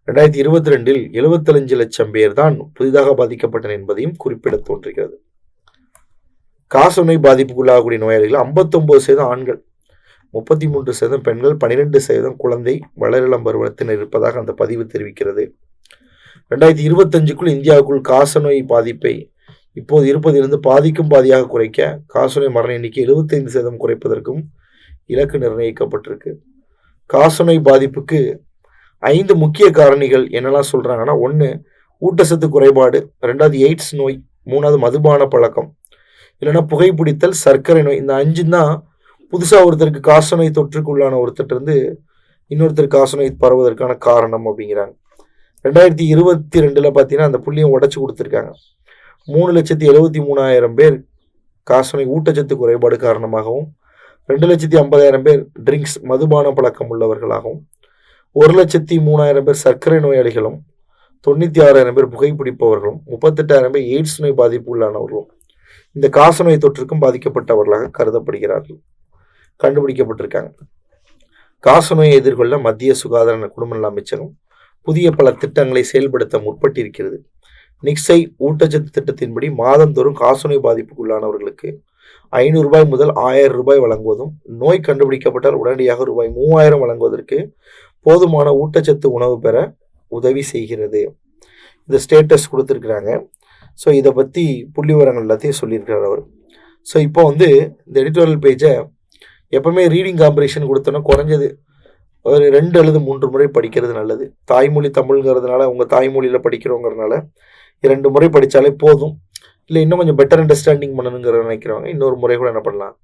A: 2022 75 லட்சம் பேர் தான் புதிதாக பாதிக்கப்பட்டனர் என்பதையும் குறிப்பிட தோன்றுகிறது. காசநோய் பாதிப்புக்குள்ளாகக்கூடிய நோயாளிகள் 59% ஆண்கள், 33% பெண்கள், 12% குழந்தை வளரிளம் பருவத்தினர் இருப்பதாக அந்த பதிவு தெரிவிக்கிறது. 2025 இந்தியாவுக்குள் காசநோய் பாதிப்பை இப்போது இருப்பதிலிருந்து பாதிக்கும் பாதியாக குறைக்க காசநோய் மரண எண்ணிக்கை 75% குறைப்பதற்கும் இலக்கு நிர்ணயிக்கப்பட்டிருக்கு. காசநோய் பாதிப்புக்கு 5 முக்கிய காரணிகள் என்னெல்லாம் சொல்றாங்கன்னா, 1 ஊட்டச்சத்து குறைபாடு, 2 எய்ட்ஸ் நோய், 3 மதுபான பழக்கம், இல்லைன்னா புகைப்பிடித்தல், சர்க்கரை நோய். இந்த 5 தான் புதுசாக ஒருத்தருக்கு காசநோய் தொற்றுக்குள்ளான ஒருத்தர் இன்னொருத்தர் காசநோய் பரவுவதற்கான காரணம் அப்படிங்கிறாங்க. 2022 பார்த்தீங்கன்னா அந்த புள்ளியை உடச்சி கொடுத்துருக்காங்க. 3,73,000 பேர் காசநோய் ஊட்டச்சத்து குறைபாடு காரணமாகவும், 2,50,000 பேர் ட்ரிங்க்ஸ் மதுபான பழக்கம் உள்ளவர்களாகவும், 1,03,000 பேர் சர்க்கரை நோயாளிகளும், 96,000 பேர் புகைப்பிடிப்பவர்களும், 38,000 பேர் எய்ட்ஸ் நோய் பாதிப்பு உள்ளானவர்களும் இந்த காசநோய் தொற்றுக்கும் பாதிக்கப்பட்டவர்களாக கருதப்படுகிறார்கள், கண்டுபிடிக்கப்பட்டிருக்காங்க. காசநோயை எதிர்கொள்ள மத்திய சுகாதார குடும்ப நல அமைச்சகம் புதிய பல திட்டங்களை செயல்படுத்த முற்பட்டிருக்கிறது. நிக்சை ஊட்டச்சத்து திட்டத்தின்படி மாதந்தோறும் காசநோய் பாதிப்புக்குள்ளானவர்களுக்கு ரூபாய் 500 முதல் ரூபாய் வழங்குவதும், நோய் கண்டுபிடிக்கப்பட்டால் உடனடியாக ரூபாய் 3000 வழங்குவதற்கு போதுமான ஊட்டச்சத்து உணவு பெற உதவி செய்கிறது. இந்த ஸ்டேட்டஸ் கொடுத்துருக்குறாங்க. ஸோ இதை பற்றி புள்ளி விவரங்கள் எல்லாத்தையும் சொல்லியிருக்கிறார் அவர். ஸோ இப்போ இந்த எடிட்டோரியல் பேஜை எப்போவுமே ரீடிங் காம்பரிஷன் கொடுத்தோன்னா குறைஞ்சது ஒரு 2 அல்லது 3 முறை படிக்கிறது நல்லது. தாய்மொழி தமிழ்ங்கிறதுனால உங்கள் தாய்மொழியில் படிக்கிறோங்கிறதுனால 2 முறை படித்தாலே போதும். இல்லை இன்னும் கொஞ்சம் பெட்டர் அண்டர்ஸ்டாண்டிங் பண்ணணுங்கிற நினைக்கிறவங்க இன்னொரு முறை கூட என்ன பண்ணலாம்,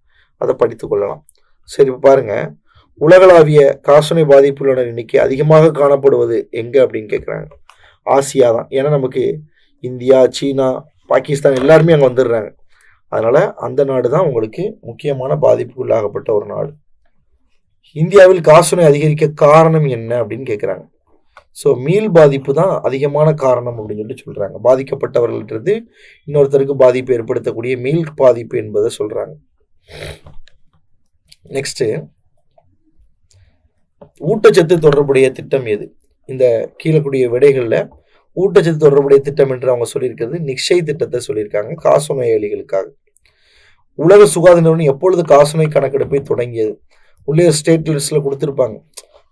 A: அதை படித்து கொள்ளலாம். சரி, இப்போ பாருங்கள், உலகளாவிய காசநோய் பாதிப்புள்ள எண்ணிக்கை அதிகமாக காணப்படுவது எங்கே அப்படின்னு கேட்குறாங்க. ஆசியா தான். ஏன்னா நமக்கு இந்தியா, சீனா, பாகிஸ்தான் எல்லாருமே அங்கே வந்துடுறாங்க. அதனால் அந்த நாடு தான் உங்களுக்கு முக்கியமான பாதிப்புக்குள்ளாகப்பட்ட ஒரு நாடு. இந்தியாவில் காசநோய் அதிகரிக்க காரணம் என்ன அப்படின்னு கேட்குறாங்க. ஸோ மீள் பாதிப்பு தான் அதிகமான காரணம் அப்படின்னு சொல்லிட்டு சொல்கிறாங்க. பாதிக்கப்பட்டவர்கள்ன்றது இன்னொருத்தருக்கு பாதிப்பு ஏற்படுத்தக்கூடிய மீள் பாதிப்பு என்பதை சொல்கிறாங்க. நெக்ஸ்ட்டு, ஊட்டச்சத்து தொடர்புடைய திட்டம் எது? இந்த கீழக்கூடிய விடைகளில் ஊட்டச்சத்து தொடர்புடைய திட்டம் என்று அவங்க சொல்லியிருக்கிறது நிக்சை திட்டத்தை சொல்லியிருக்காங்க, காசநோயாளிகளுக்காக. உலக சுகாதார நிறுவனம் எப்பொழுது காசநோய் கணக்கெடுப்பை தொடங்கியது? உள்ளே ஸ்டேட் லிஸ்ட்டில் கொடுத்துருப்பாங்க.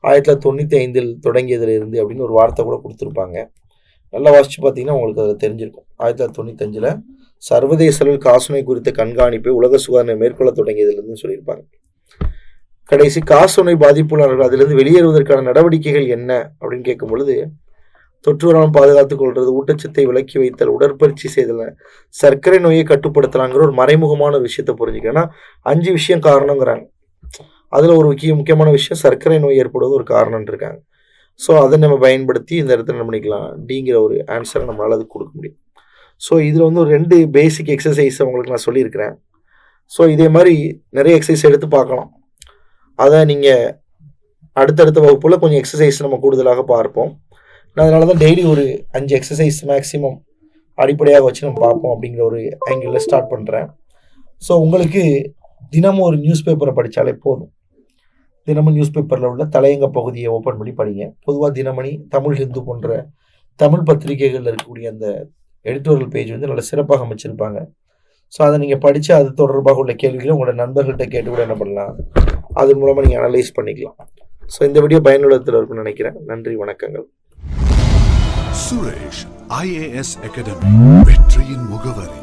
A: 1995 தொடங்கியதிலிருந்து அப்படின்னு ஒரு வார்த்தை கூட கொடுத்துருப்பாங்க. நல்லா வாசித்து பார்த்தீங்கன்னா உங்களுக்கு அதில் தெரிஞ்சிருக்கும். 1995 சர்வதேச அளவில் காசநோய் குறித்த கண்காணிப்பை உலக சுகாதார மேற்கொள்ள தொடங்கியதிலிருந்து சொல்லியிருப்பாங்க. கடைசி, காசநோய் பாதிப்புள்ளவர்கள் அதிலிருந்து வெளியேறுவதற்கான நடவடிக்கைகள் என்ன அப்படின்னு கேட்கும் பொழுது, தொற்று வராமல் பாதுகாத்துக் கொள்வது, ஊட்டச்சத்தை விலக்கி வைத்தல், உடற்பயிற்சி செய்தல், சர்க்கரை நோயை கட்டுப்படுத்தலாங்கிற ஒரு மறைமுகமான ஒரு விஷயத்தை புரிஞ்சுக்க. ஏன்னா 5 விஷயம் காரணங்கிறாங்க. அதில் ஒரு முக்கியமான விஷயம் சர்க்கரை நோய் ஏற்படுவது ஒரு காரணம் இருக்காங்க. ஸோ அதை நம்ம பயன்படுத்தி இந்த இடத்துல என்ன பண்ணிக்கலாம், டிங்கிற ஒரு ஆன்சரை நம்மளால் அது கொடுக்க முடியும். ஸோ இதில் ஒரு 2 பேசிக் எக்ஸசைஸ் உங்களுக்கு நான் சொல்லியிருக்கிறேன். ஸோ இதே மாதிரி நிறைய எக்ஸசைஸ் எடுத்து பார்க்கலாம். அதை நீங்கள் அடுத்தடுத்த வகுப்பில் கொஞ்சம் எக்ஸசைஸ் நம்ம கூடுதலாக பார்ப்போம். நான் அதனால தான் டெய்லி ஒரு 5 எக்ஸசைஸ் மேக்ஸிமம் அடிப்படையாக வச்சு நம்ம பார்ப்போம் அப்படிங்கிற ஒரு ஆங்கிளில் ஸ்டார்ட் பண்ணுறேன். ஸோ உங்களுக்கு தினமும் ஒரு நியூஸ் பேப்பரை படித்தாலே போதும். தினமும் நியூஸ் பேப்பரில் உள்ள தலையங்க பகுதியை ஓப்பன் பண்ணி படிங்க. பொதுவாக தினமணி, தமிழ் ஹிந்து போன்ற தமிழ் பத்திரிகைகளில் இருக்கக்கூடிய அந்த எடிட்டோரியல் பேஜ் நல்ல சிறப்பாக அமைச்சிருப்பாங்க. ஸோ அதை நீங்கள் படித்து அது தொடர்பாக உள்ள கேள்விகளை உங்களோட நண்பர்கள்ட்ட கேட்டு கூட என்ன பண்ணலாம், அது மூலமாக நீங்கள் அனலைஸ் பண்ணிக்கலாம். ஸோ இந்த வீடியோ பயனுள்ளத்தில் இருக்குன்னு நினைக்கிறேன். நன்றி, வணக்கங்கள்.
B: சுரேஷ் IAS அகாடமி, வெற்றியின் முகவரி.